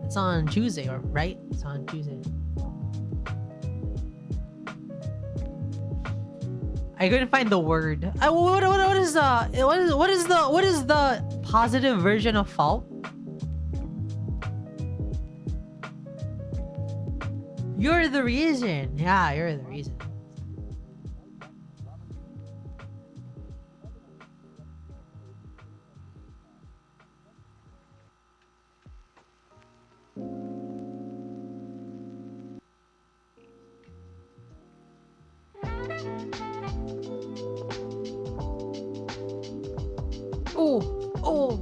It's on Tuesday, right? It's on Tuesday. I couldn't find the word. What is the positive version of fault? You're the reason. Yeah, you're the reason. Oh,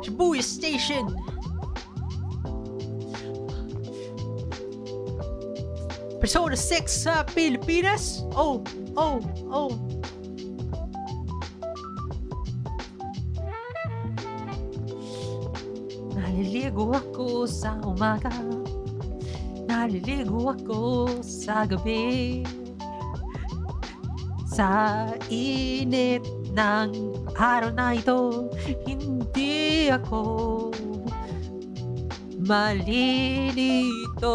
Shibuya Station. Persona 6 sa Pilipinas. Oh. Naliligo ako sa umaga. Naliligo ako sa gabi. Sa init ng araw na ito, hindi ako malilito.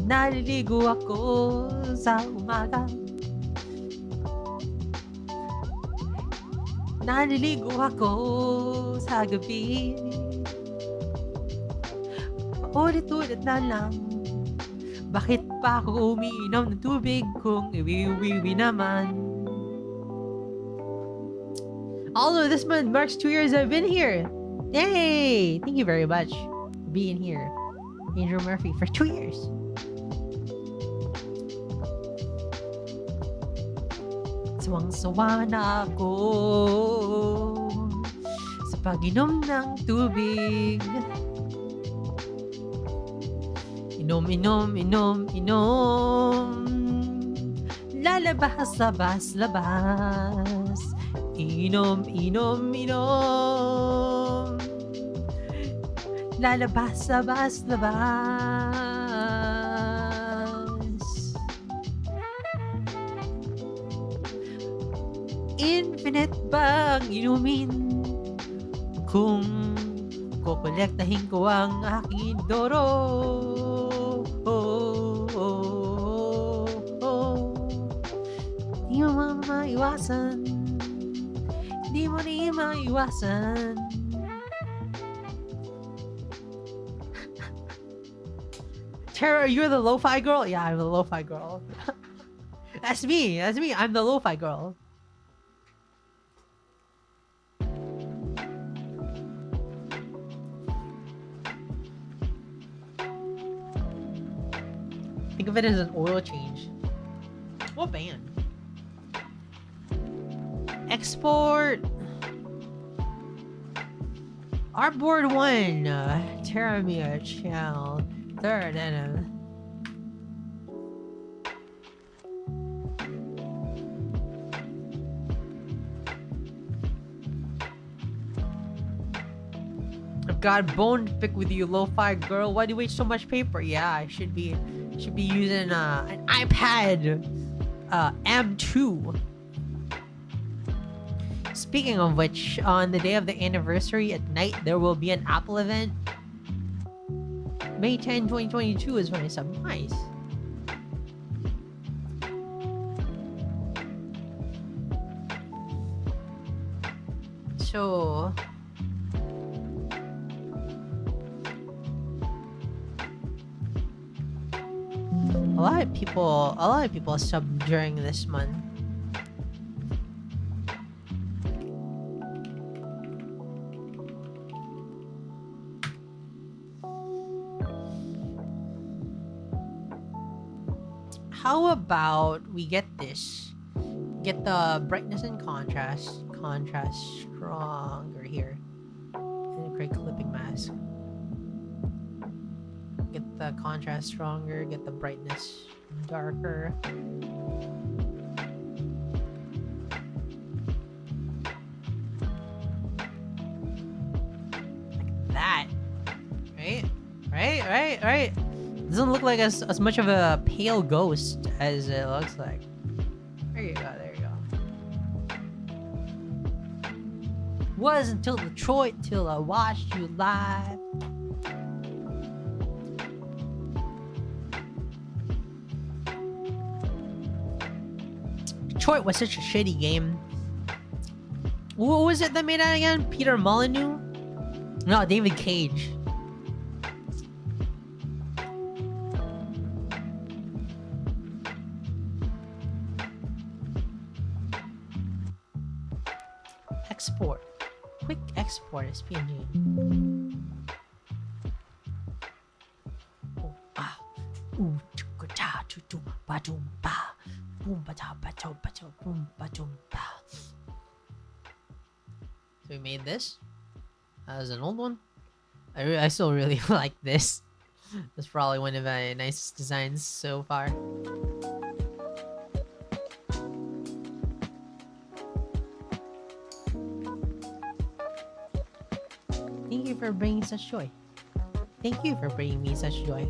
Naliligo ako sa umaga. Naliligo ako sa gabi. Ulit-ulit na lang. Bakit pa ako umiinom ng tubig kung iwi-wiwi naman? Although this month marks 2 years I've been here. Yay! Thank you very much for being here. Andrew Murphy for 2 years. Sawang-sawa na ako sa pag-inom ng tubig. Inom. Lalabas. Inom. Lalabas. Infinite bang inumin kung kokolektahin ko ang aking doro? Di mo maiwasan. Tara, you're the lo-fi girl? Yeah, I'm the lo-fi girl. That's me. I'm the lo-fi girl. Think of it as an oil change. What band? Export. Artboard 1. Terramia Channel. Third. I've got a bone to pick with you, lo-fi girl. Why do you waste so much paper? Yeah, I should be using an iPad M2. Speaking of which, on the day of the anniversary at night, there will be an Apple event. May 10, 2022 is when I sub. Nice. So a lot of people sub during this month. How about we get this? Get the brightness and contrast. Contrast stronger here. And create clipping mask. Get the contrast stronger. Get the brightness darker. Like that. Right. Doesn't look like as much of a pale ghost as it looks like. There you go. Was until Detroit till I watched you live. Detroit was such a shitty game. What was it that made that again? Peter Molyneux? No, David Cage. Export. Quick export as PNG. Oh, ah. Ooh, chuka-cha, chu-chu, ba-dum, ba. Boom, ba-cha, ba-cho, ba-cho, boom, ba-dum, ba. So we made this. That was an old one. I still really like this. That's probably one of my nicest designs so far. Thank you for bringing such joy. Thank you for bringing me such joy.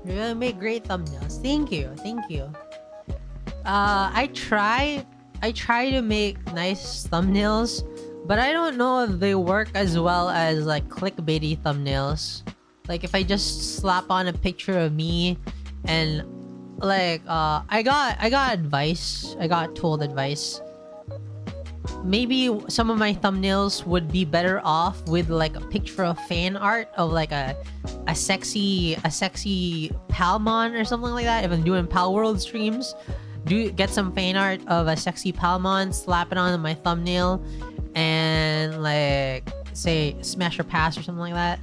You're gonna make great thumbnails. Thank you. I try to make nice thumbnails, but I don't know if they work as well as like clickbaity thumbnails. Like if I just slap on a picture of me and like I got advice. I got told advice. Maybe some of my thumbnails would be better off with like a picture of fan art of like a sexy Palmon or something like that. If I'm doing Pal World streams, get some fan art of a sexy Palmon, slap it on my thumbnail, and like say smash or pass or something like that.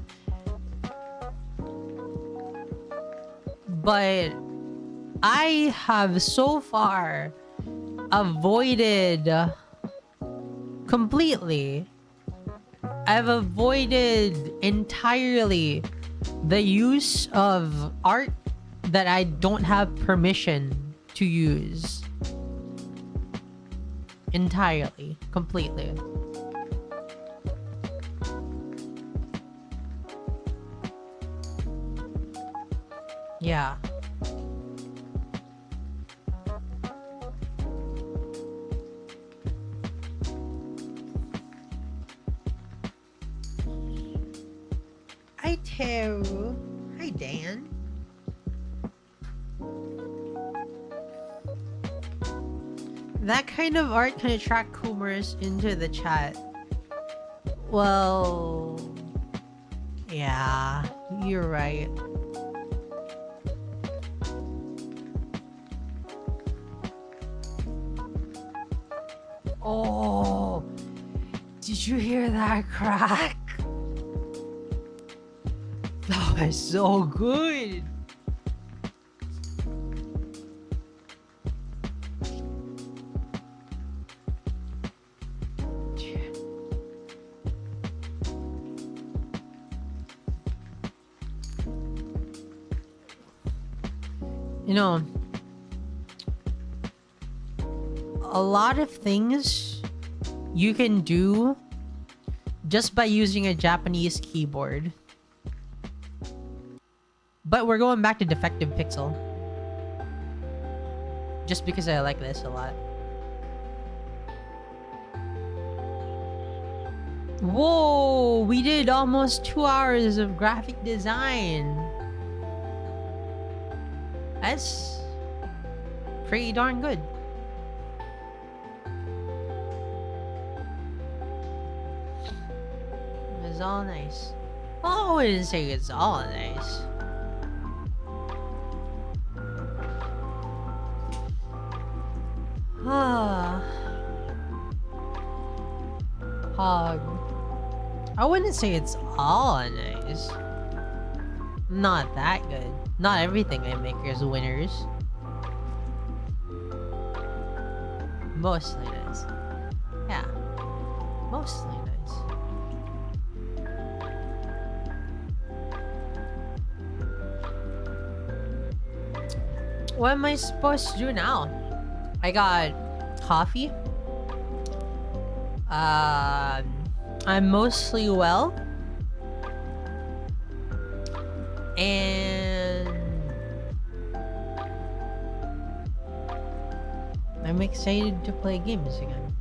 But I have so far avoided completely. I've avoided entirely the use of art that I don't have permission to use. Entirely. Completely. Yeah. Hi, Teru. Hi, Dan. That kind of art can attract Coomers into the chat. Well... yeah, you're right. Oh! Did you hear that crack? That was so good! You know, a lot of things you can do just by using a Japanese keyboard. But we're going back to Defective Pixel. Just because I like this a lot. Whoa! We did almost 2 hours of graphic design. That's pretty darn good. It's all nice. Oh, I wouldn't say it's all nice. Ah. Hog. I wouldn't say it's all nice. Not that good. Not everything I make is winners. Mostly nice. Yeah. Mostly nice. What am I supposed to do now? I got coffee. I'm mostly well. And I'm excited to play games again.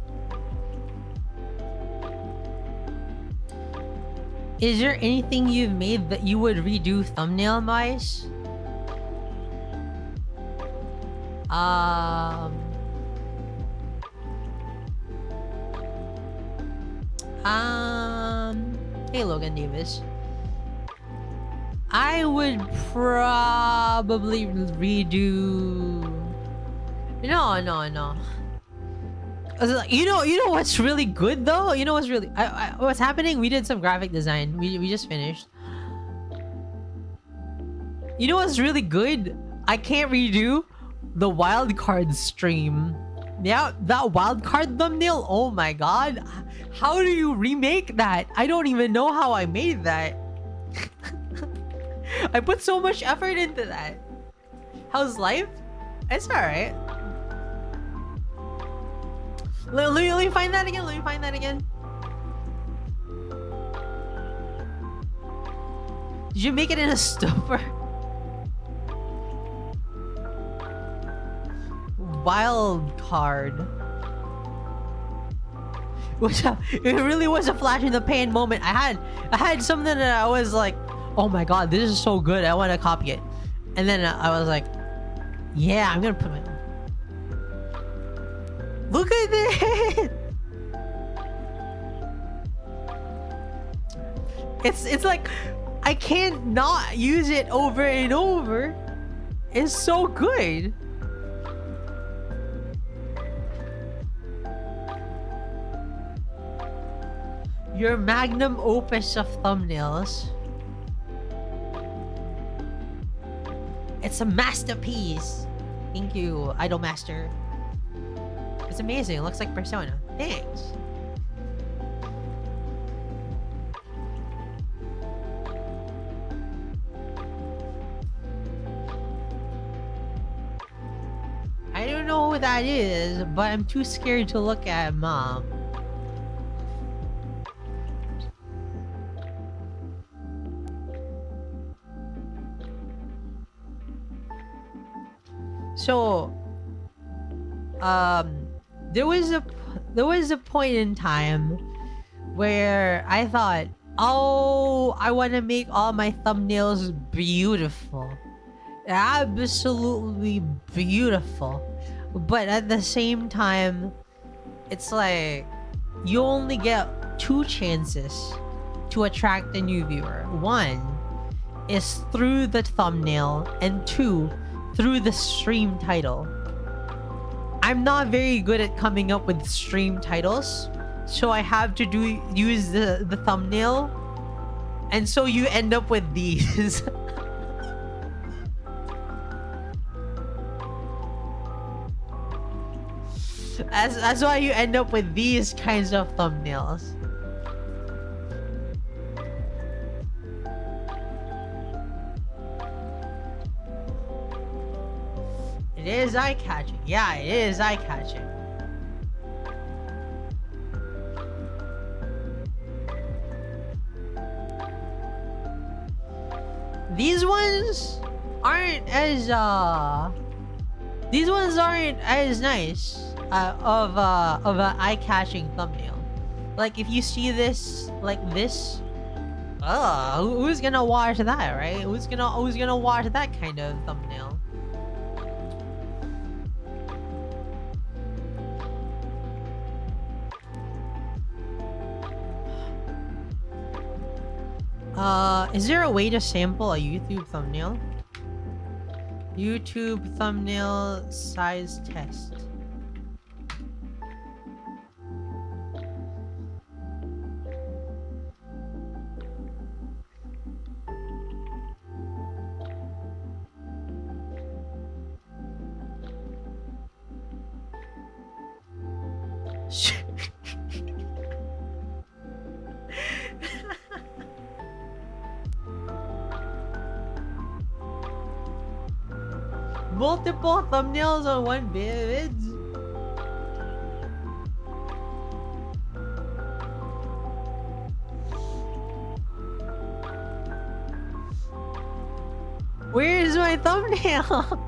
Is there anything you've made that you would redo thumbnail-wise? Hey Logan Davis. I would probably redo. No. You know what's really good though. You know what's really what's happening. We did some graphic design. We just finished. You know what's really good? I can't redo the wildcard stream. Yeah, that wildcard thumbnail. Oh my god, how do you remake that? I don't even know how I made that. I put so much effort into that. How's life? It's alright. Let me find that again. Let me find that again. Did you make it in a stupor? Wild card. It really was a flash in the pan moment. I had something that I was like, oh my god, this is so good. I want to copy it. And then I was like, yeah, I'm gonna put my. Look at this. It's like I can't not use it over and over. It's so good. Your magnum opus of thumbnails. It's a masterpiece. Thank you, Idolmaster. It's amazing. It looks like Persona. Thanks. I don't know who that is, but I'm too scared to look at Mom. So, there was a point in time where I thought, oh, I want to make all my thumbnails beautiful, absolutely beautiful. But at the same time, it's like you only get 2 chances to attract a new viewer. 1 is through the thumbnail, and 2 through the stream title. I'm not very good at coming up with stream titles, so I have to use the thumbnail, and so you end up with these. That's why you end up with these kinds of thumbnails. It is eye-catching. Yeah, it is eye-catching. These ones aren't as nice of a eye-catching thumbnail. Like if you see this like this, who's gonna watch that, right? Who's gonna watch that kind of thumbnail? Is there a way to sample a YouTube thumbnail? YouTube thumbnail size test. Multiple thumbnails on one vid. Where's my thumbnail?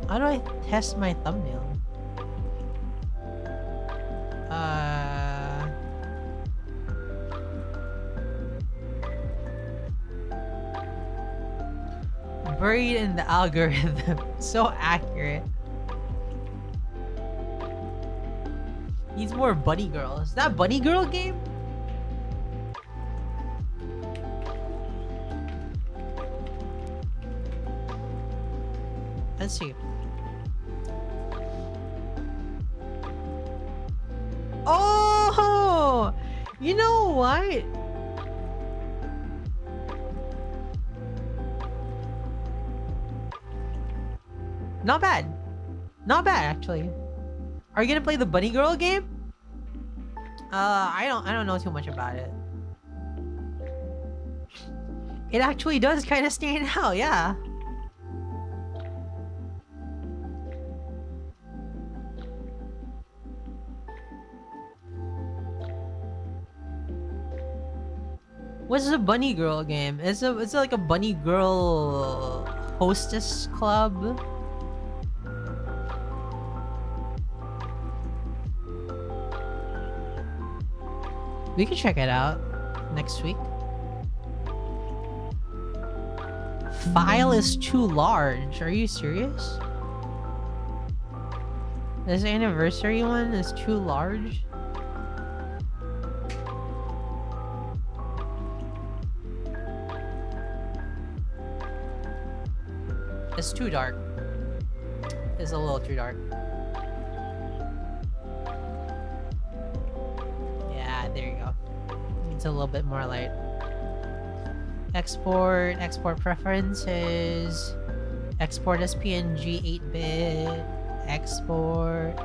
How do I test my thumbnail? Buried in the algorithm. So accurate. Needs more bunny girls. Is that bunny girl game? Let's see. Oh! You know what? Not bad. Not bad, actually. Are you gonna play the bunny girl game? I don't know too much about it. It actually does kind of stand out, yeah. What's a bunny girl game? It's like a bunny girl hostess club. We can check it out next week. File is too large. Are you serious? This anniversary one is too large? It's too dark. It's a little too dark. Yeah, there you go. It's a little bit more light. Export preferences. Export as PNG 8-bit. Export.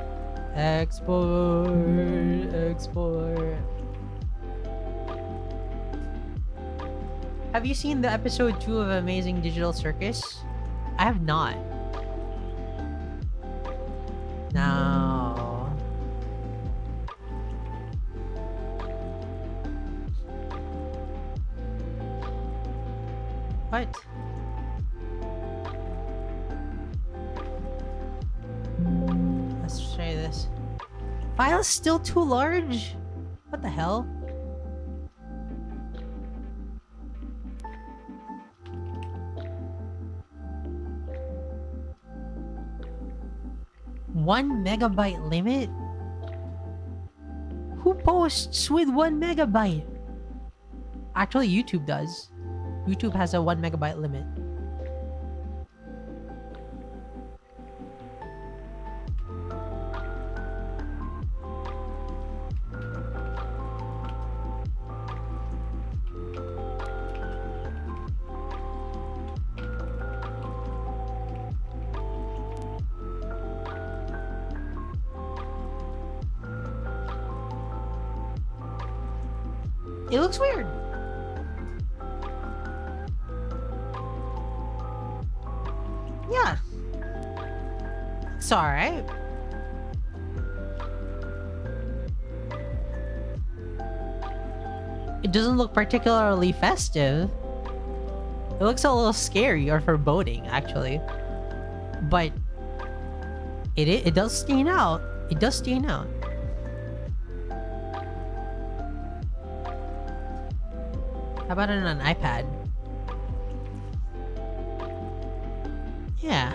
Have you seen the episode 2 of Amazing Digital Circus? I have not. No. What? Let's try this. File is still too large? What the hell? One megabyte limit? Who posts with 1 megabyte? Actually, YouTube does. YouTube has a 1 megabyte limit. It looks weird. Yeah. It's alright. It doesn't look particularly festive. It looks a little scary or foreboding, actually. But it does stand out. It does stand out. How about it on an iPad? Yeah.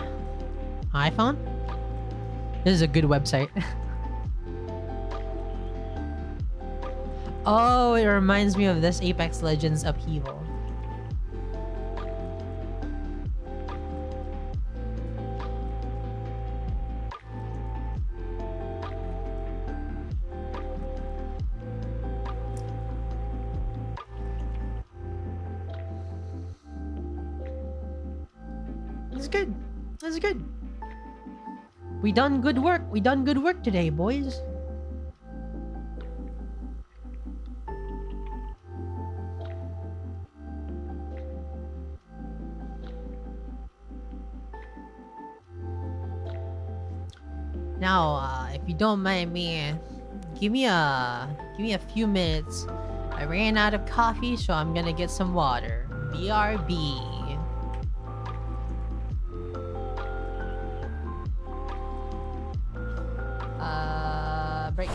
iPhone? This is a good website. Oh, it reminds me of this Apex Legends upheaval. It's good. It's good. We done good work. We done good work today, boys. Now, if you don't mind me, give me a few minutes. I ran out of coffee, so I'm gonna get some water. BRB. Break.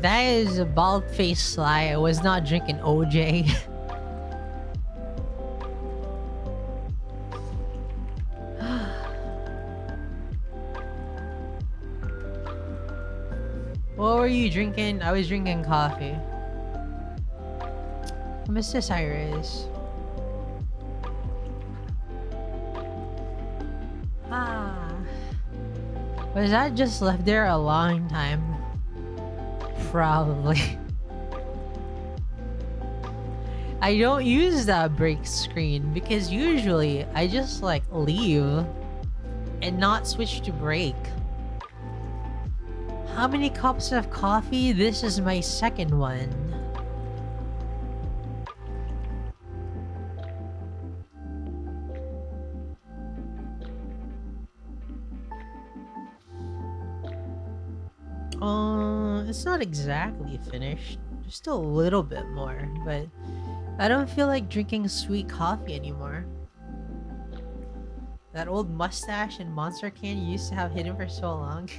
That is a bald-faced lie. I was not drinking OJ. What were you drinking? I was drinking coffee. Mr. Cyrus. Was that just left there a long time? Probably. I don't use that break screen because usually I just like leave and not switch to break. How many cups of coffee? This is my second one. It's not exactly finished. There's still a little bit more, but I don't feel like drinking sweet coffee anymore. That old mustache and monster can you used to have hidden for so long.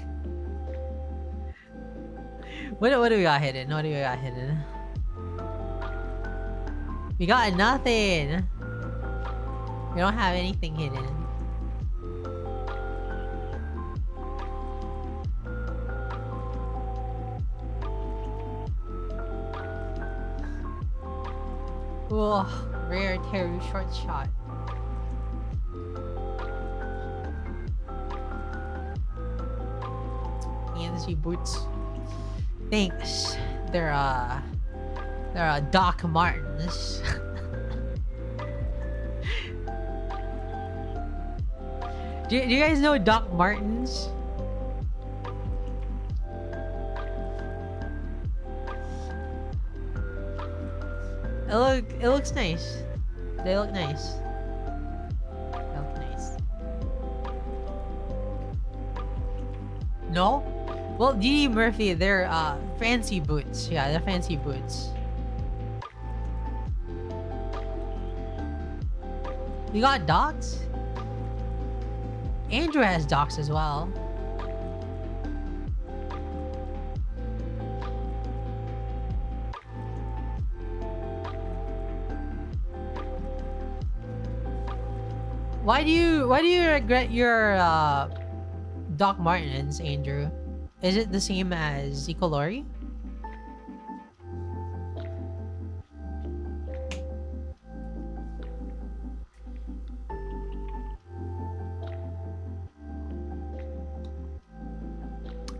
What do we got hidden? What do we got hidden? We got nothing. We don't have anything hidden. Oh, rare Terry short shot. Yancy boots. Thanks. They're Doc Martens. do you guys know Doc Martens? It looks nice. They look nice. They look nice. No? Well, DD Murphy, they're fancy boots. Yeah, they're fancy boots. You got docs? Andrew has docs as well. Why do you regret your Doc Martens, Andrew? Is it the same as Ecolori?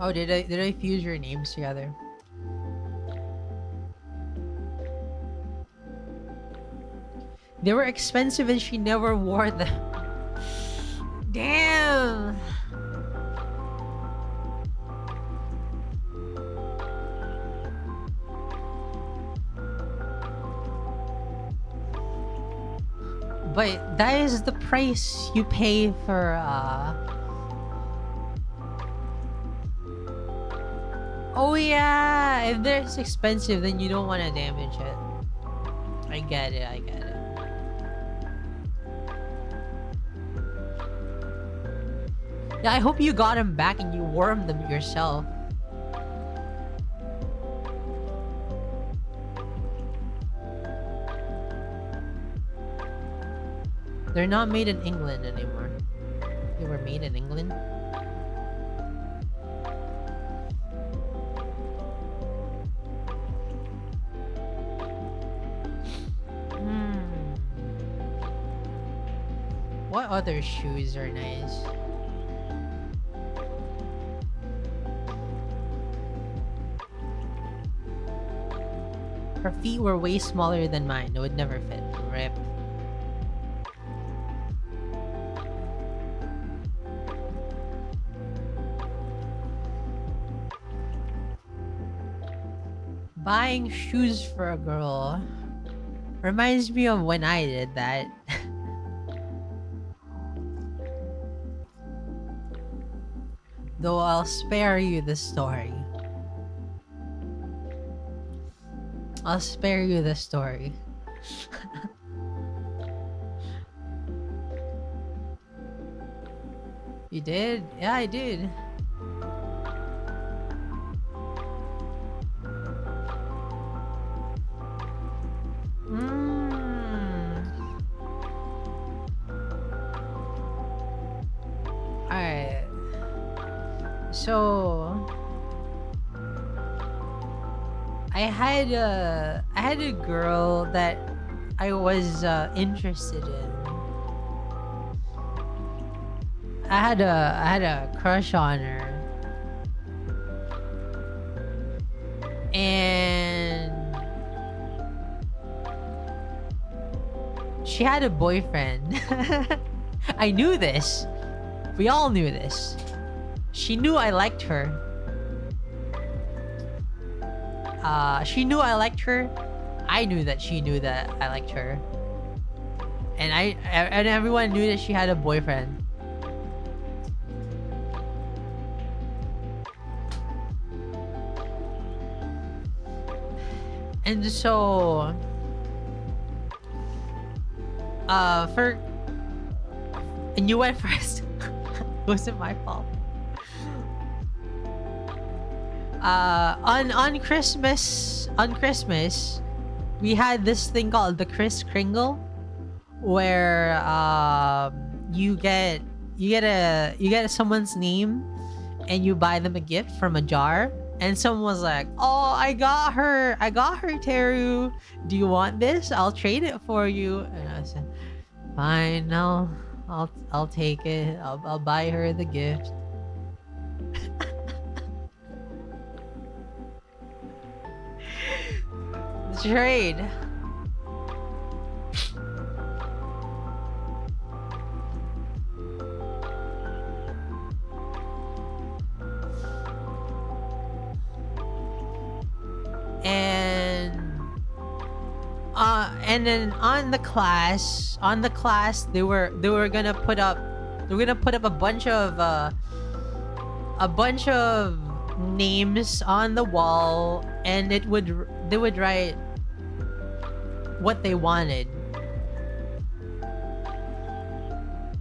Oh, did I fuse your names together? They were expensive and she never wore them. Damn. But that is the price you pay for Oh yeah, if they're expensive then you don't want to damage it. I get it, I get it. Yeah, I hope you got them back and you wore them yourself. They're not made in England anymore. They were made in England. What other shoes are nice? Her feet were way smaller than mine. It would never fit. Rip. Buying shoes for a girl reminds me of when I did that. Though I'll spare you the story. I'll spare you the story. You did? Yeah, I did. Alright. So I had a girl that I was interested in. I had a crush on her. And she had a boyfriend. I knew this. We all knew this. She knew I liked her. She knew I liked her. I knew that she knew that I liked her. And everyone knew that she had a boyfriend. And so and you went first. It wasn't my fault. On Christmas, we had this thing called the Kris Kringle, where you get someone's name and you buy them a gift from a jar. And someone was like, "Oh, I got her, Teru. Do you want this? I'll trade it for you." And I said, "Fine, no, I'll take it. I'll buy her the gift." Trade. And then on the class they were gonna put up a bunch of names on the wall, and they would write what they wanted.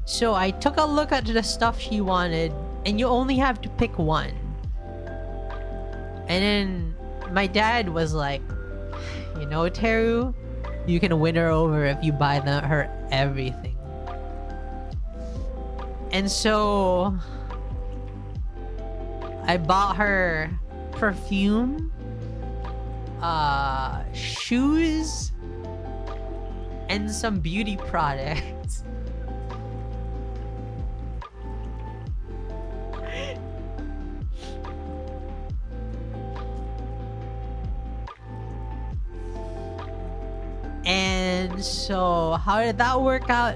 So I took a look at the stuff she wanted, and you only have to pick one. And then my dad was like, you know, Teru, you can win her over if you buy her everything. And so I bought her perfume, shoes, and some beauty products. And so, how did that work out?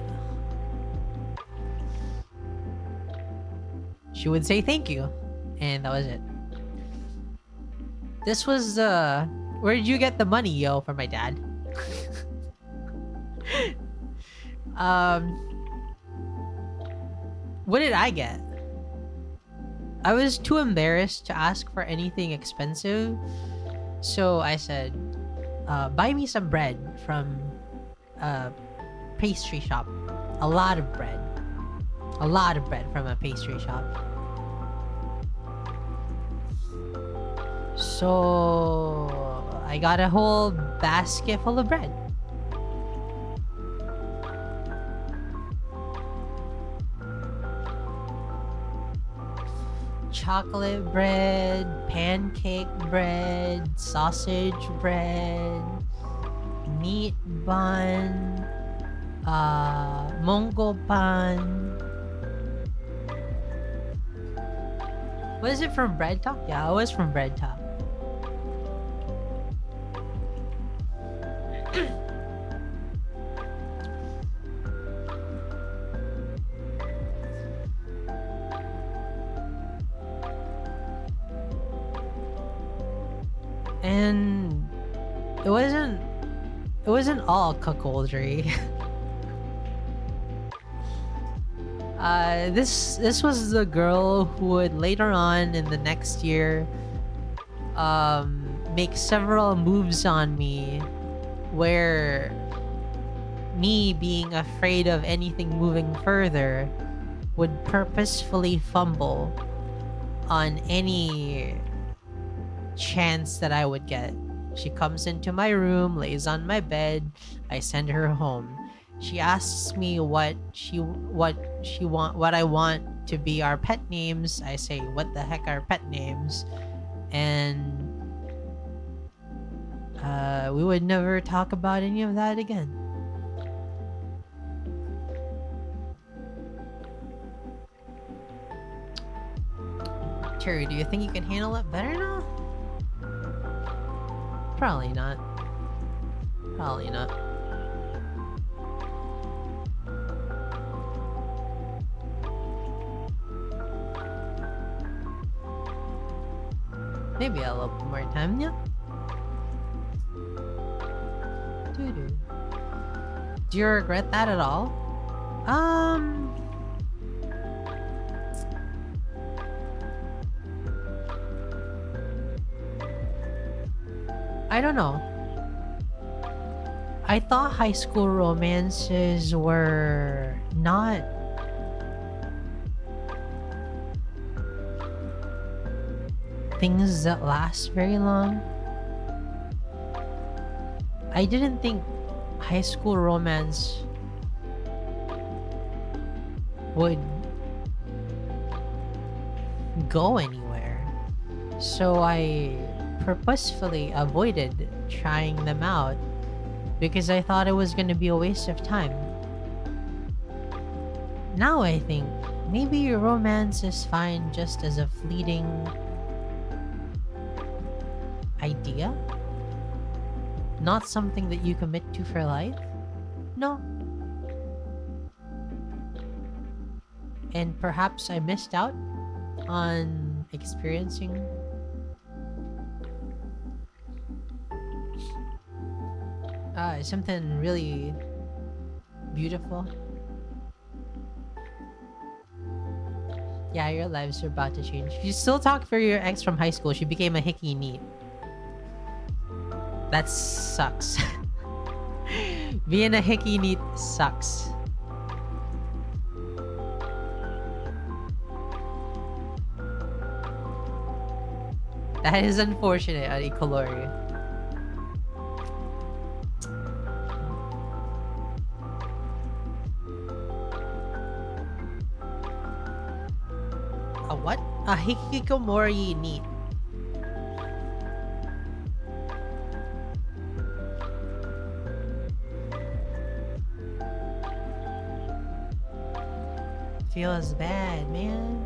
She would say thank you, and that was it. This was where did you get the money, yo, from my dad? What did I get? I was too embarrassed to ask for anything expensive, so I said, buy me some bread from a pastry shop. A lot of bread. A lot of bread from a pastry shop. So I got a whole basket full of bread. Chocolate bread, pancake bread, sausage bread, meat bun, Mongol bun. Was it from Bread Talk? Yeah, it was from Bread Talk. And it wasn't all cuckoldry. This was the girl who would later on in the next year make several moves on me where me being afraid of anything moving further would purposefully fumble on any chance that I would get. She comes into my room, lays on my bed, I send her home. She asks me what I want to be our pet names. I say, what the heck are pet names? And we would never talk about any of that again. Terry, do you think you can handle it better now? Probably not. Probably not. Maybe a little bit more time, yeah? Doo-doo. Do you regret that at all? I don't know. I thought high school romances were not things that last very long. I didn't think high school romance would go anywhere. So I purposefully avoided trying them out because I thought it was going to be a waste of time. Now I think maybe romance is fine just as a fleeting idea, not something that you commit to for life. No. And perhaps I missed out on experiencing something really beautiful. Yeah, your lives are about to change. You still talk for your ex from high school. She became a hickey neat. That sucks. Being a hickey neat sucks. That is unfortunate, Ikolori. A what? A hikikomori neat. Feels bad, man.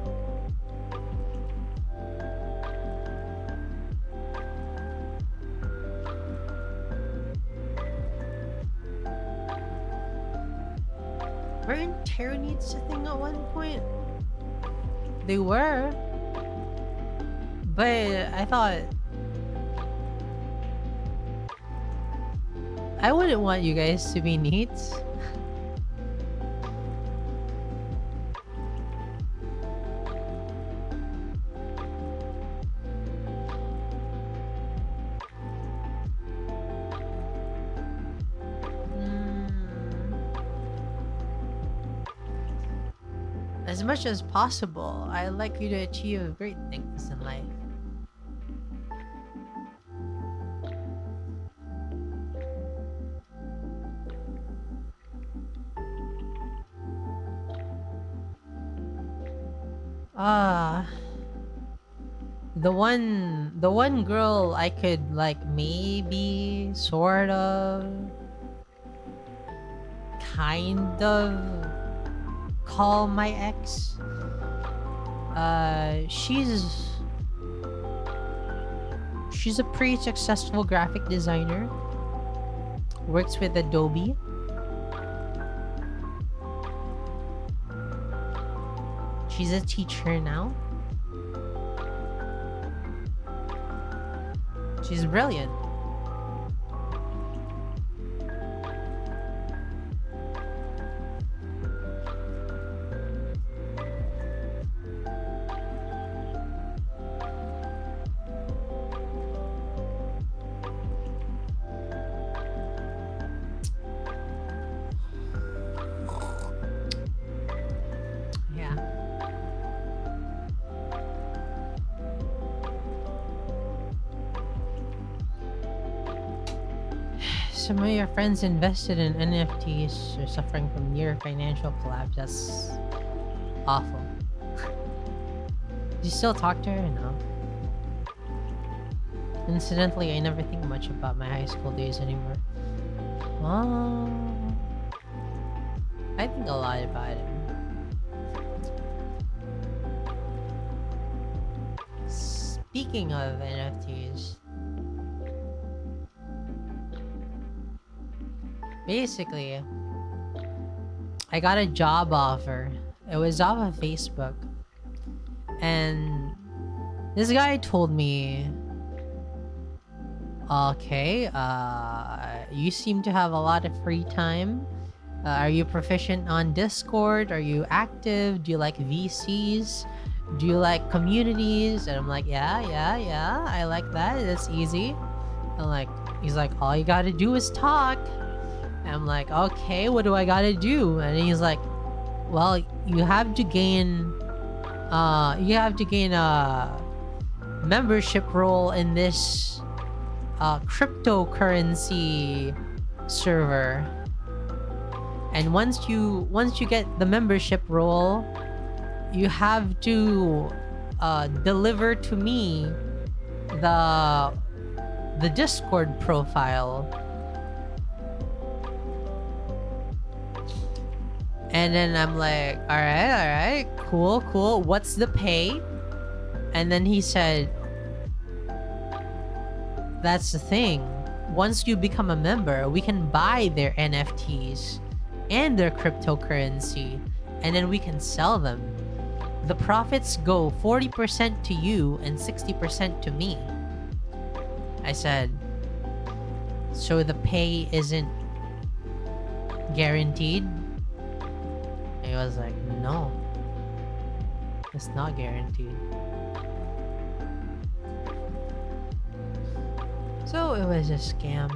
Weren't Terranites a thing at one point? They were. But I thought... I wouldn't want you guys to be neats. As much as possible, I'd like you to achieve great things in life. The one girl I could like maybe sort of kind of call my ex. She's a pretty successful graphic designer. Works with Adobe. She's a teacher now. She's brilliant. Some of your friends invested in NFTs are suffering from near financial collapse. That's awful. Do you still talk to her? No. Incidentally, I never think much about my high school days anymore. I think a lot about it. Speaking of NFTs, basically, I got a job offer. It was off of Facebook. And this guy told me, okay, you seem to have a lot of free time. Are you proficient on Discord? Are you active? Do you like VCs? Do you like communities? And I'm like, yeah, I like that. It's easy. And he's like, all you gotta do is talk. And I'm like, okay, what do I gotta do? And he's like, well, you have to gain a membership role in this cryptocurrency server. And once you get the membership role, you have to deliver to me the Discord profile. And then I'm like, all right, cool. What's the pay? And then he said, that's the thing. Once you become a member, we can buy their NFTs and their cryptocurrency, and then we can sell them. The profits go 40% to you and 60% to me. I said, so the pay isn't guaranteed? He was like, no. It's not guaranteed. So it was a scam.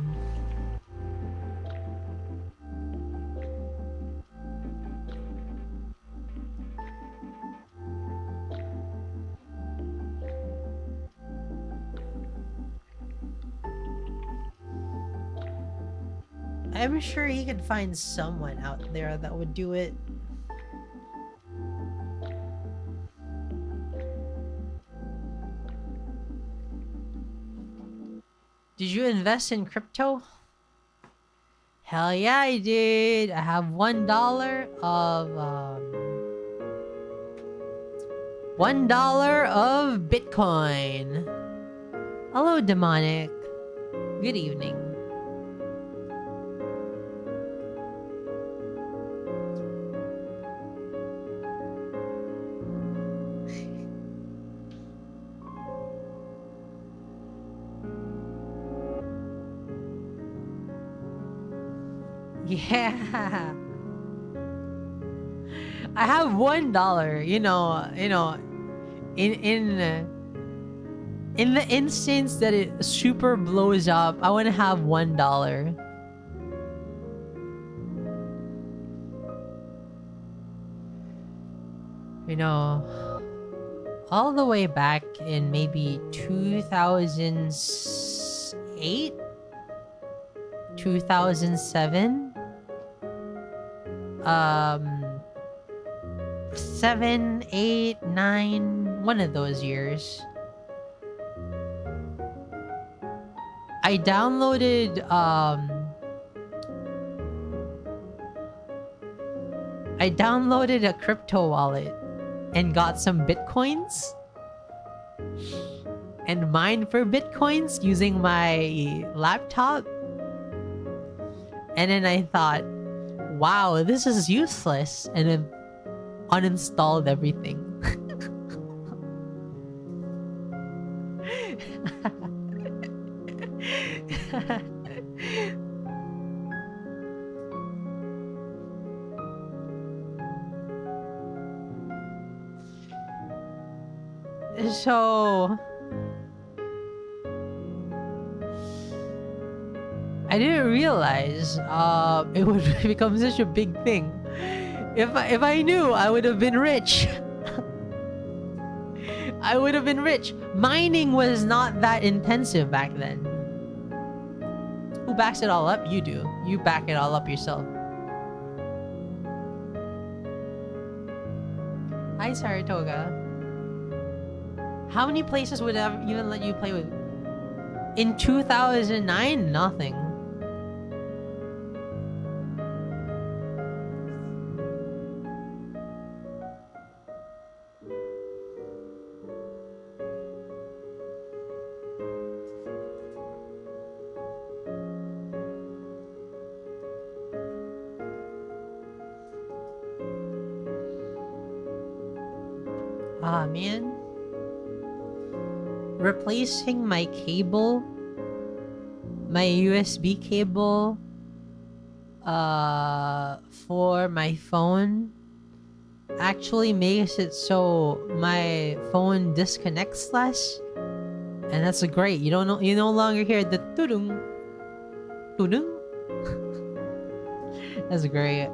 I'm sure he could find someone out there that would do it. Did you invest in crypto? Hell yeah, I did. I have $1 of $1 of Bitcoin. Hello, demonic. Good evening. Yeah. I have $1. In the instance that it super blows up, I want to have $1. All the way back in maybe 2008, 2007, 7, 8, 9, one of those years. I downloaded a crypto wallet and got some bitcoins and mined for bitcoins using my laptop. And then I thought, wow, this is useless, and then uninstalled everything. So I didn't realize it would become such a big thing. If I knew, I would have been rich. I would have been rich. Mining was not that intensive back then. Who backs it all up? You do. You back it all up yourself. Hi, Saratoga. How many places would even let you play with? In 2009, nothing. Ah, man. Replacing my cable, my USB cable, for my phone actually makes it so my phone disconnects less, and that's great. You no longer hear the tudung, tudung. That's great.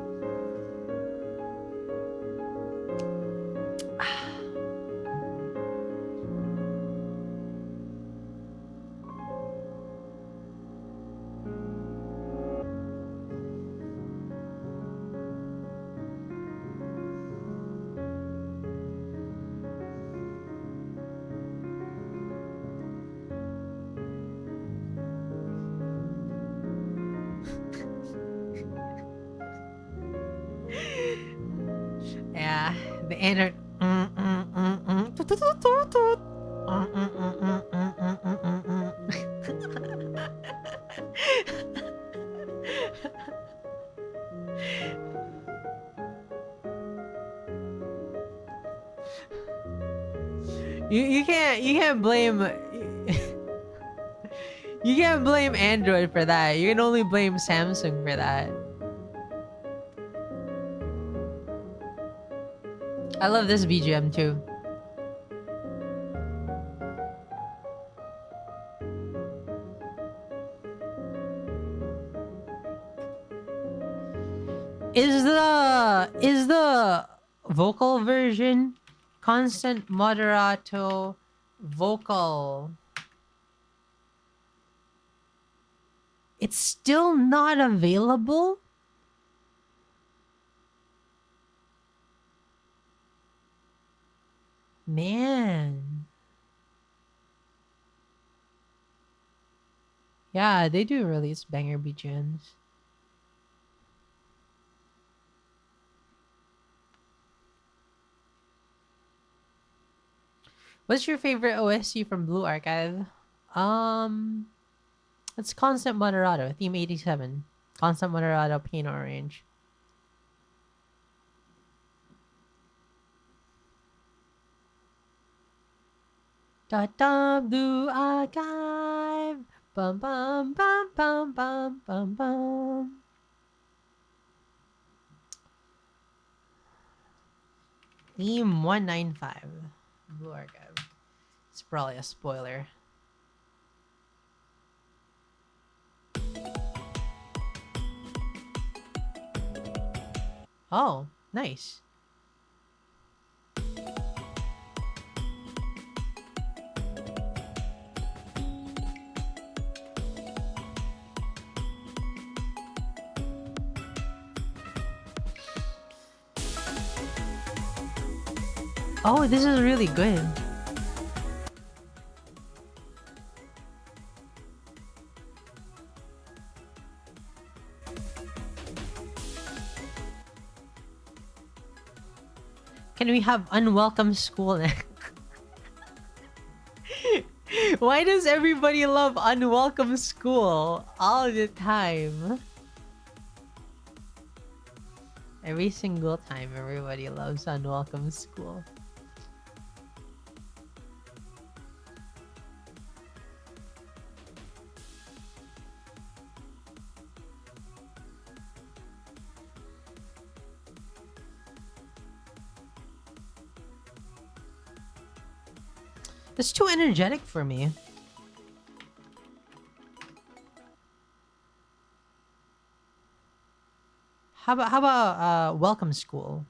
Yeah, the inner. You can't blame you can't blame Android for that. You can only blame Samsung for that. I love this BGM too. Is the vocal version constant moderato vocal? It's still not available? Man. Yeah, they do release banger BGMs. What's your favorite OST from Blue Archive? Um, it's Constant Moderato, Theme 87. Constant Moderato, Pain Orange. Da da Blue Archive. Bum bum bum bum bum bum bum. Theme 195. Blue Archive. It's probably a spoiler. Oh, nice. Oh, this is really good. Can we have unwelcome school next? Why does everybody love unwelcome school all the time? Every single time, everybody loves unwelcome school. It's too energetic for me. How about welcome school?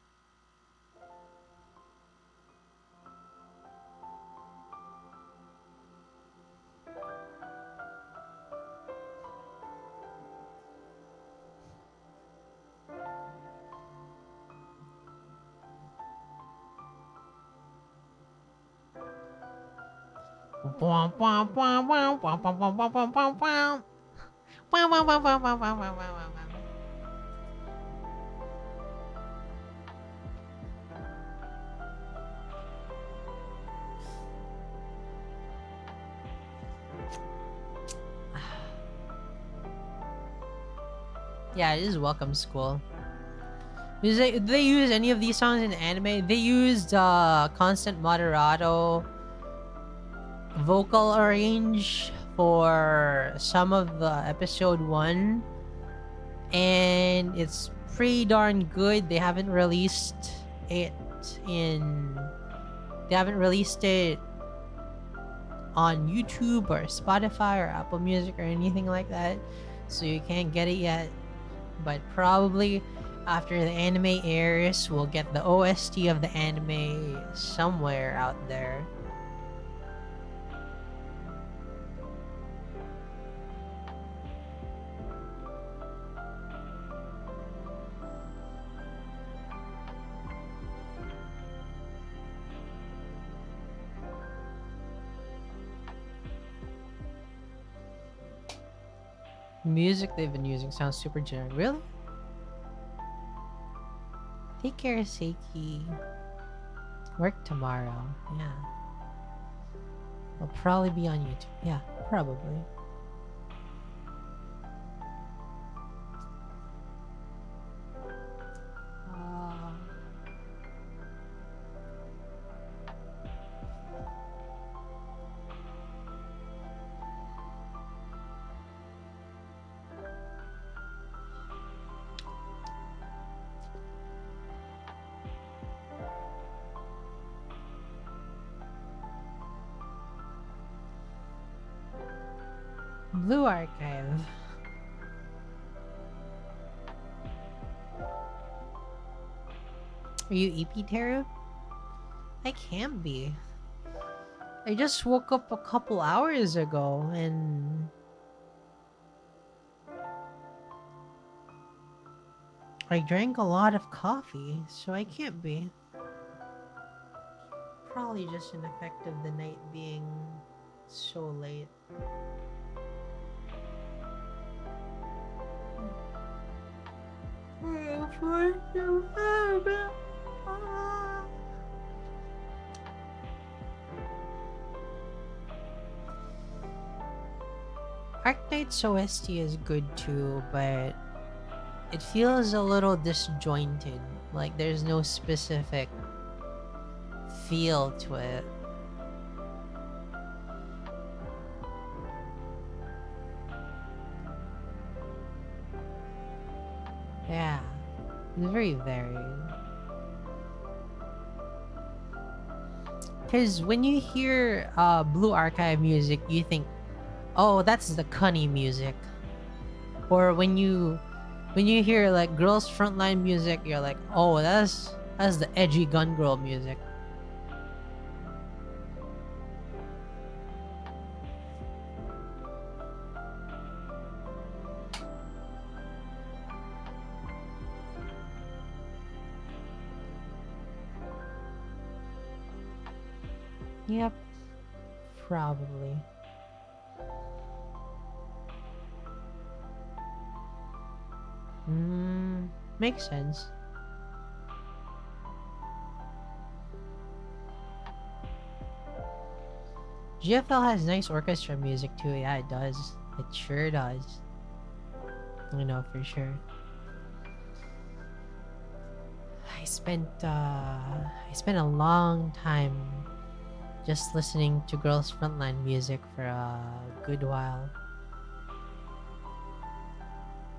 Yeah, it is welcome school. Do they use any of these songs in anime? They used constant moderato vocal arrange for some of the episode 1, and it's pretty darn good. They haven't released it on YouTube or Spotify or Apple Music or anything like that, so you can't get it yet. But probably after the anime airs, we'll get the OST of the anime somewhere out there. Music they've been using sounds super generic. Really? Take care, Seiki. Work tomorrow. Yeah. We'll probably be on YouTube. Yeah, probably. Blue Archive. Are you EP Terra? I can't be. I just woke up a couple hours ago and I drank a lot of coffee, so I can't be. Probably just an effect of the night being so late. Arknight's OST is good too, but it feels a little disjointed. Like there's no specific feel to it. Yeah, it's very varied. Because when you hear Blue Archive music, you think, oh, that's the Cunny music. Or when you hear like Girls Frontline music, you're like, oh, that's the edgy gun girl music. Yep, probably. Makes sense. GFL has nice orchestra music too. Yeah, it does. It sure does. I know for sure. I spent a long time just listening to Girls Frontline music for a good while.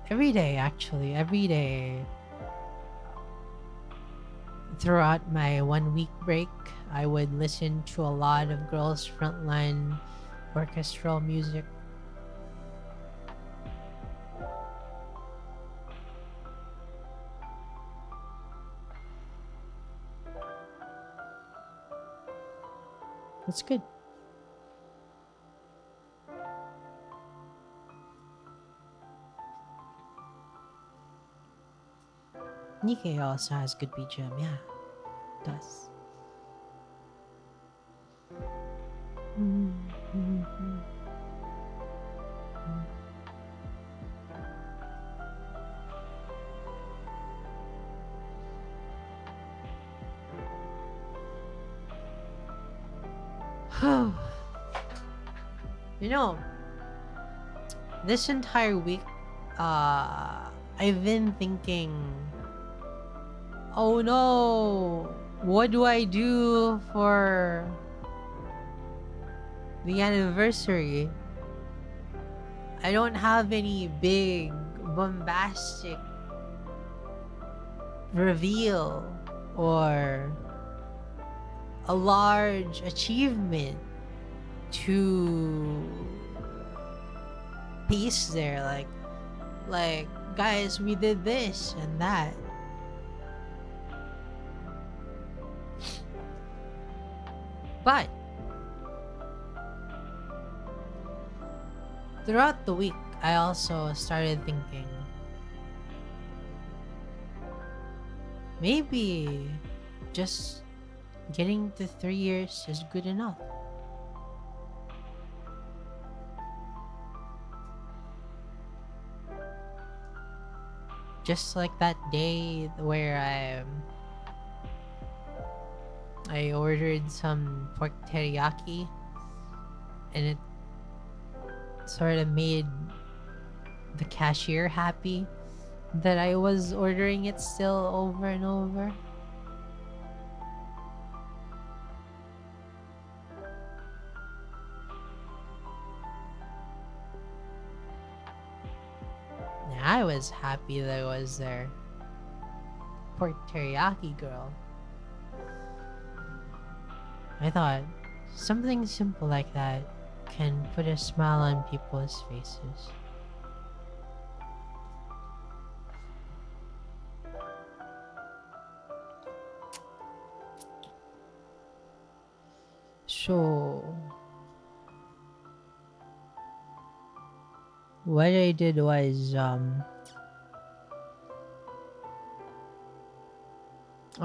Every day, actually, every day. Throughout my 1 week break, I would listen to a lot of Girls Frontline orchestral music. It's good. Nikkei also has good BGM, yeah. It does. You know, this entire week, I've been thinking, oh no, what do I do for the anniversary? I don't have any big, bombastic reveal or a large achievement to piece there, like guys, we did this and that. But throughout the week, I also started thinking, maybe just getting to 3 years is good enough. Just like that day where I ordered some pork teriyaki and it sort of made the cashier happy that I was ordering it still over and over. I was happy that I was there. Pork teriyaki girl. I thought something simple like that can put a smile on people's faces. So, what I did was, I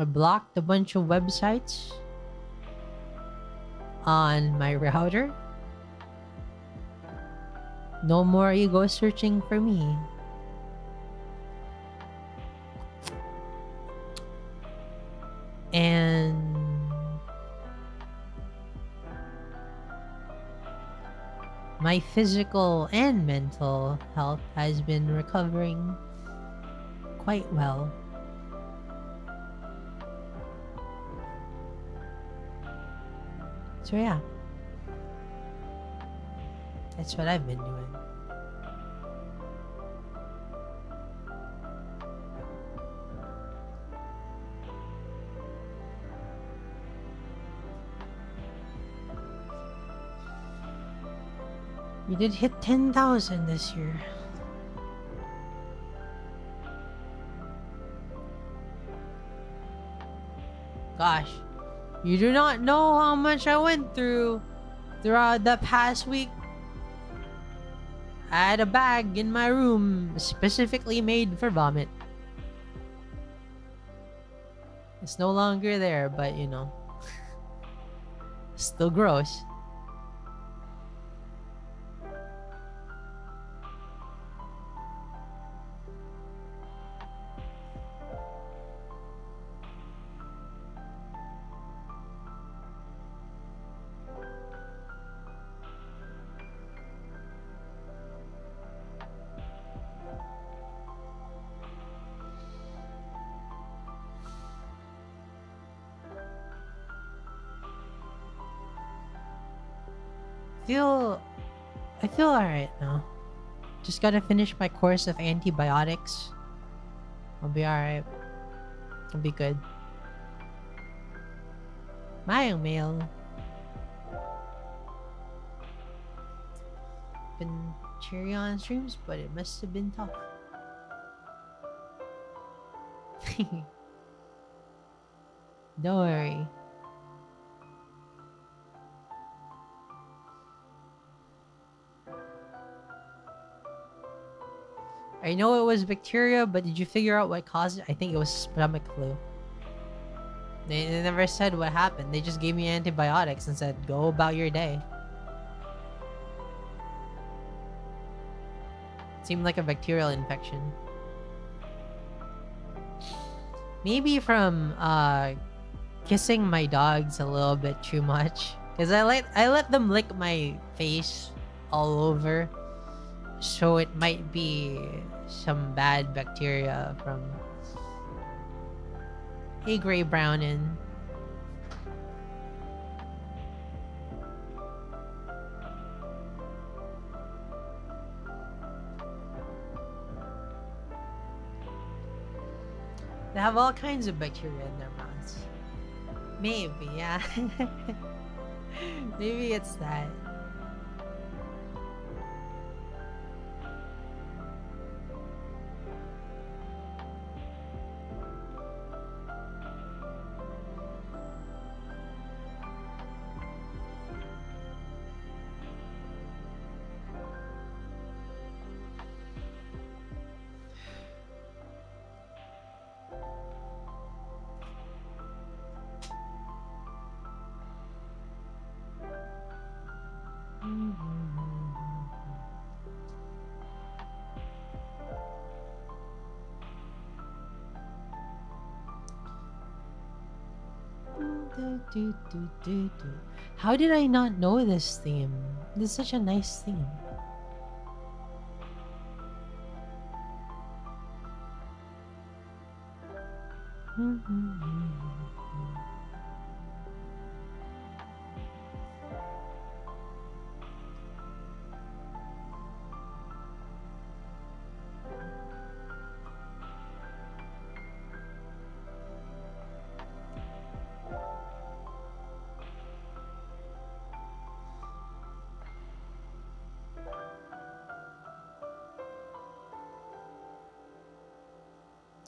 blocked a bunch of websites on my router. No more ego searching for me. And my physical and mental health has been recovering quite well. So yeah, that's what I've been doing. We did hit 10,000 this year. Gosh, you do not know how much I went through throughout the past week. I had a bag in my room specifically made for vomit. It's no longer there, but you know, still gross. I feel alright now. Just gotta finish my course of antibiotics. I'll be alright. I'll be good. Mayong mail. Been cheery on streams, but it must have been tough. Don't worry. I know it was bacteria, but did you figure out what caused it? I think it was stomach flu. They never said what happened. They just gave me antibiotics and said, go about your day. It seemed like a bacterial infection. Maybe from kissing my dogs a little bit too much. Because I let them lick my face all over. So it might be some bad bacteria from a gray brownin. They have all kinds of bacteria in their mouths. Maybe, yeah. Maybe it's that. How did I not know this theme? This is such a nice theme.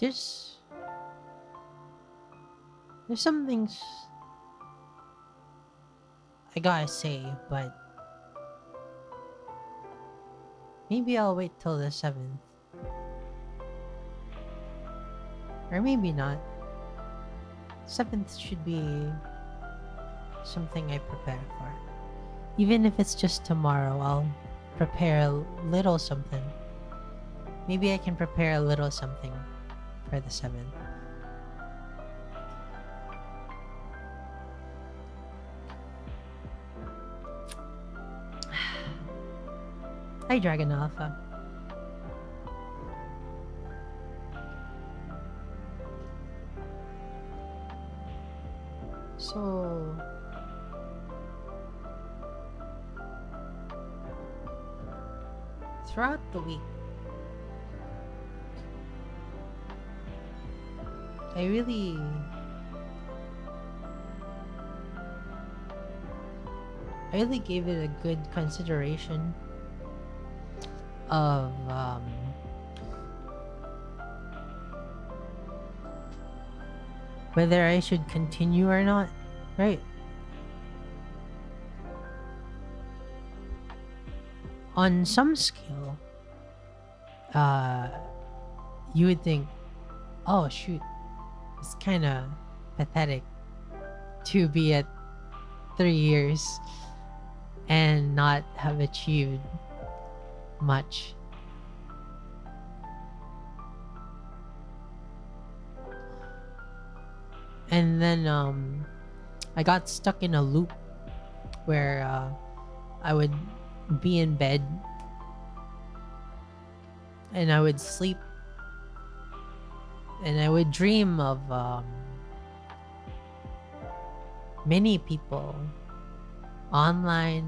There's there's some things I gotta say, but maybe I'll wait till the 7th. Or maybe not. 7th should be something I prepare for. Even if it's just tomorrow, I'll prepare a little something. Maybe I can prepare a little something for the 7th. Hi, Dragon Alpha. So, throughout the week, I really gave it a good consideration of whether I should continue or not, right? On some scale, you would think, oh shoot, it's kind of pathetic to be at 3 years and not have achieved much. And then I got stuck in a loop where I would be in bed and I would sleep and I would dream of many people, online,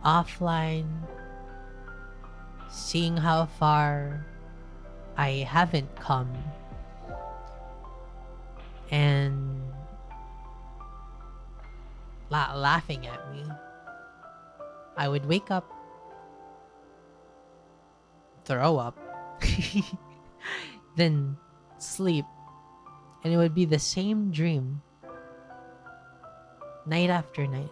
offline, seeing how far I haven't come, and laughing at me. I would wake up, throw up, then sleep, and it would be the same dream night after night.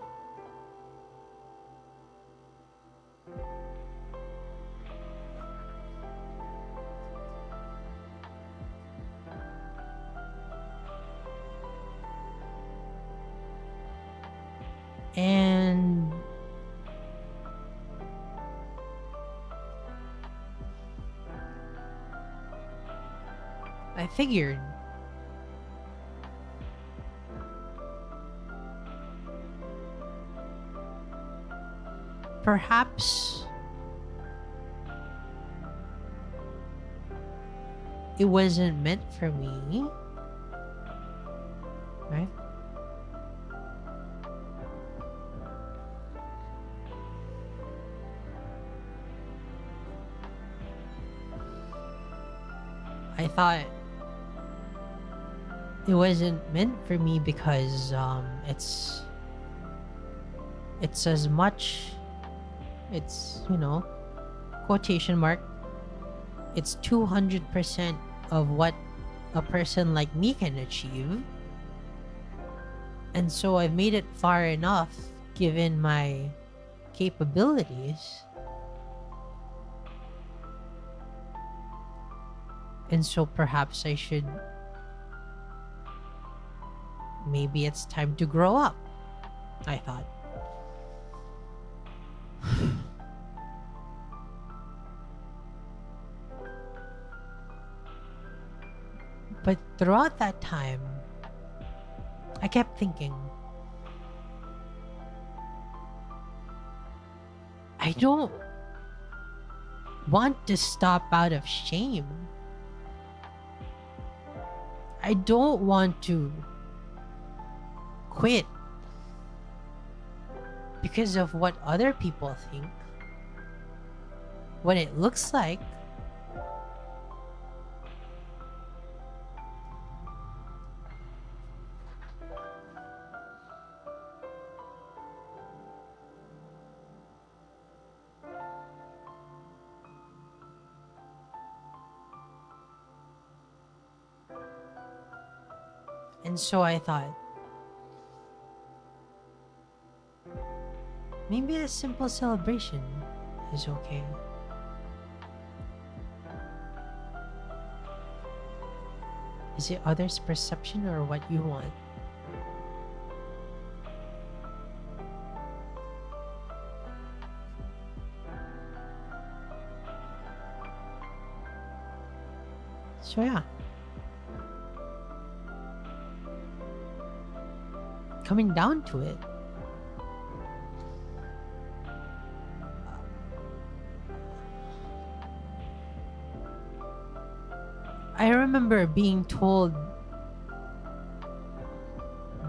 And I figured perhaps it wasn't meant for me, right? I thought it wasn't meant for me because it's as much, it's, quotation mark, it's 200% of what a person like me can achieve. And so I've made it far enough given my capabilities. And so perhaps I should, maybe it's time to grow up, I thought. But throughout that time, I kept thinking, I don't want to stop out of shame. I don't want to quit because of what other people think, what it looks like. And so I thought, maybe a simple celebration is okay. Is it others' perception or what you want? So yeah. Coming down to it, I remember being told,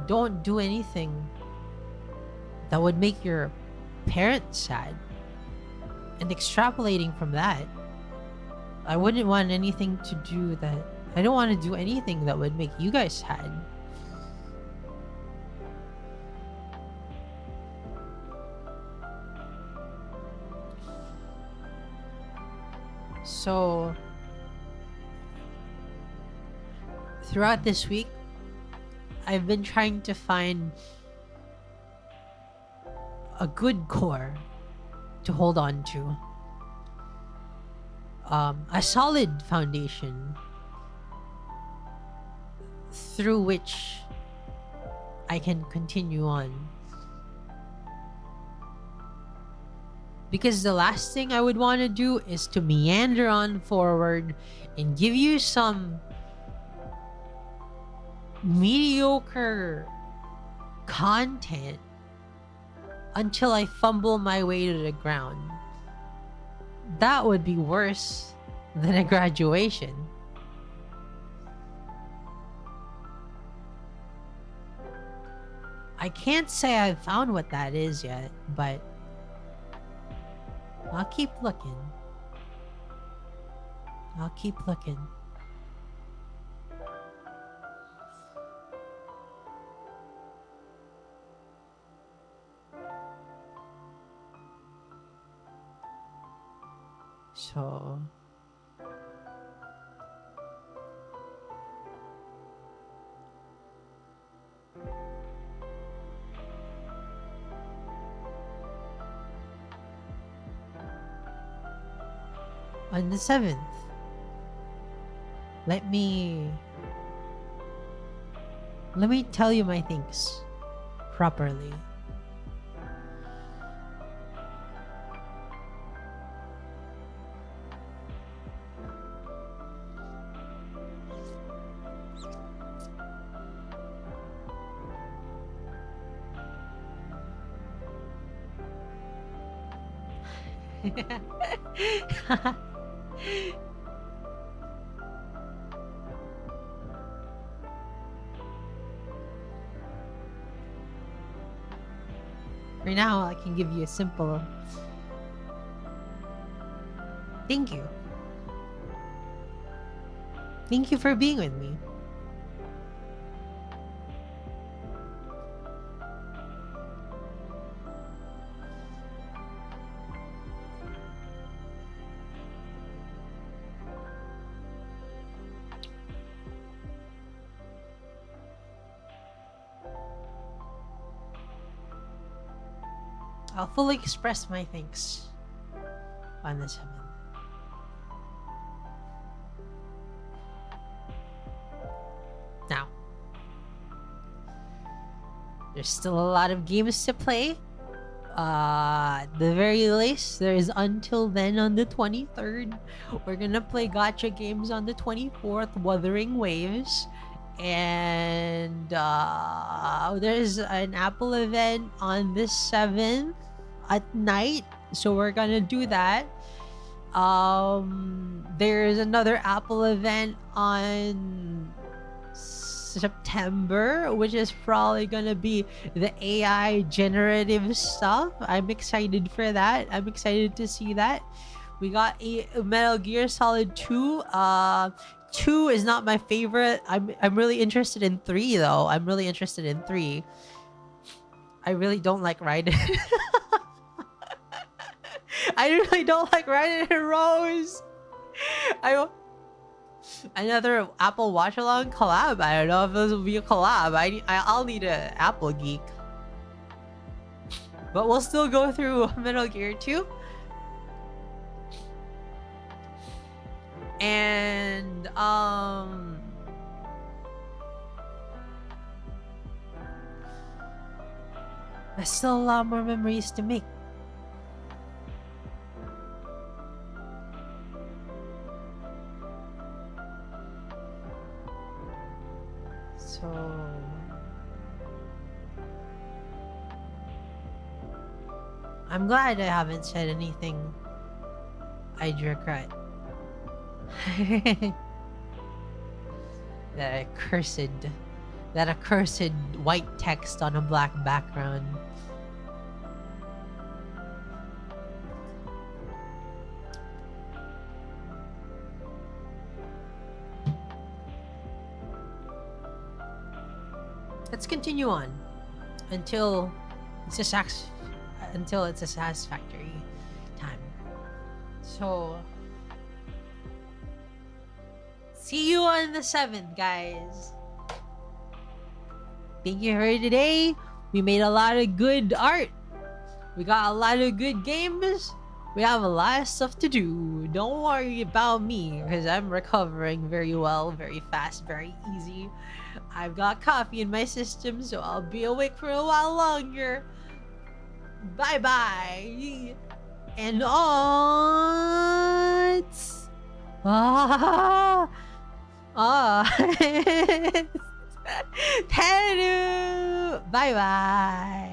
don't do anything that would make your parents sad. And extrapolating from that, I wouldn't want anything to do that. I don't want to do anything that would make you guys sad. So, throughout this week, I've been trying to find a good core to hold on to. A solid foundation through which I can continue on. Because the last thing I would want to do is to meander on forward and give you some mediocre content until I fumble my way to the ground. That would be worse than a graduation. I can't say I've found what that is yet, but I'll keep looking. I'll keep looking. So, on the 7th, let me tell you my things properly. For now, I can give you a simple thank you. Thank you for being with me. I'll fully express my thanks on the 7th. Now, there's still a lot of games to play. At the very least, there is Until Then on the 23rd. We're gonna play gacha games on the 24th, Wuthering Waves. And there's an Apple event on the 7th at night, so we're gonna do that. There's another Apple event on September, which is probably gonna be the AI generative stuff. I'm excited for that. I'm excited to see that. We got a Metal Gear Solid 2. 2 is not my favorite. I'm really interested in 3 though. I'm really interested in 3. I really don't like Raiden. I really don't like Raiden and Rose. Another Apple Watch Along collab. I don't know if this will be a collab. I'll need an Apple geek. But we'll still go through Metal Gear 2. And there's still a lot more memories to make. So I'm glad I haven't said anything I'd regret. That accursed white text on a black background. Let's continue on until it's a satisfactory time. So see you on the 7th, guys. Thank you for today. We made a lot of good art. We got a lot of good games. We have a lot of stuff to do. Don't worry about me, because I'm recovering very well, very fast, very easy. I've got coffee in my system, so I'll be awake for a while longer. Bye-bye. And odds. Tenu. Bye-bye.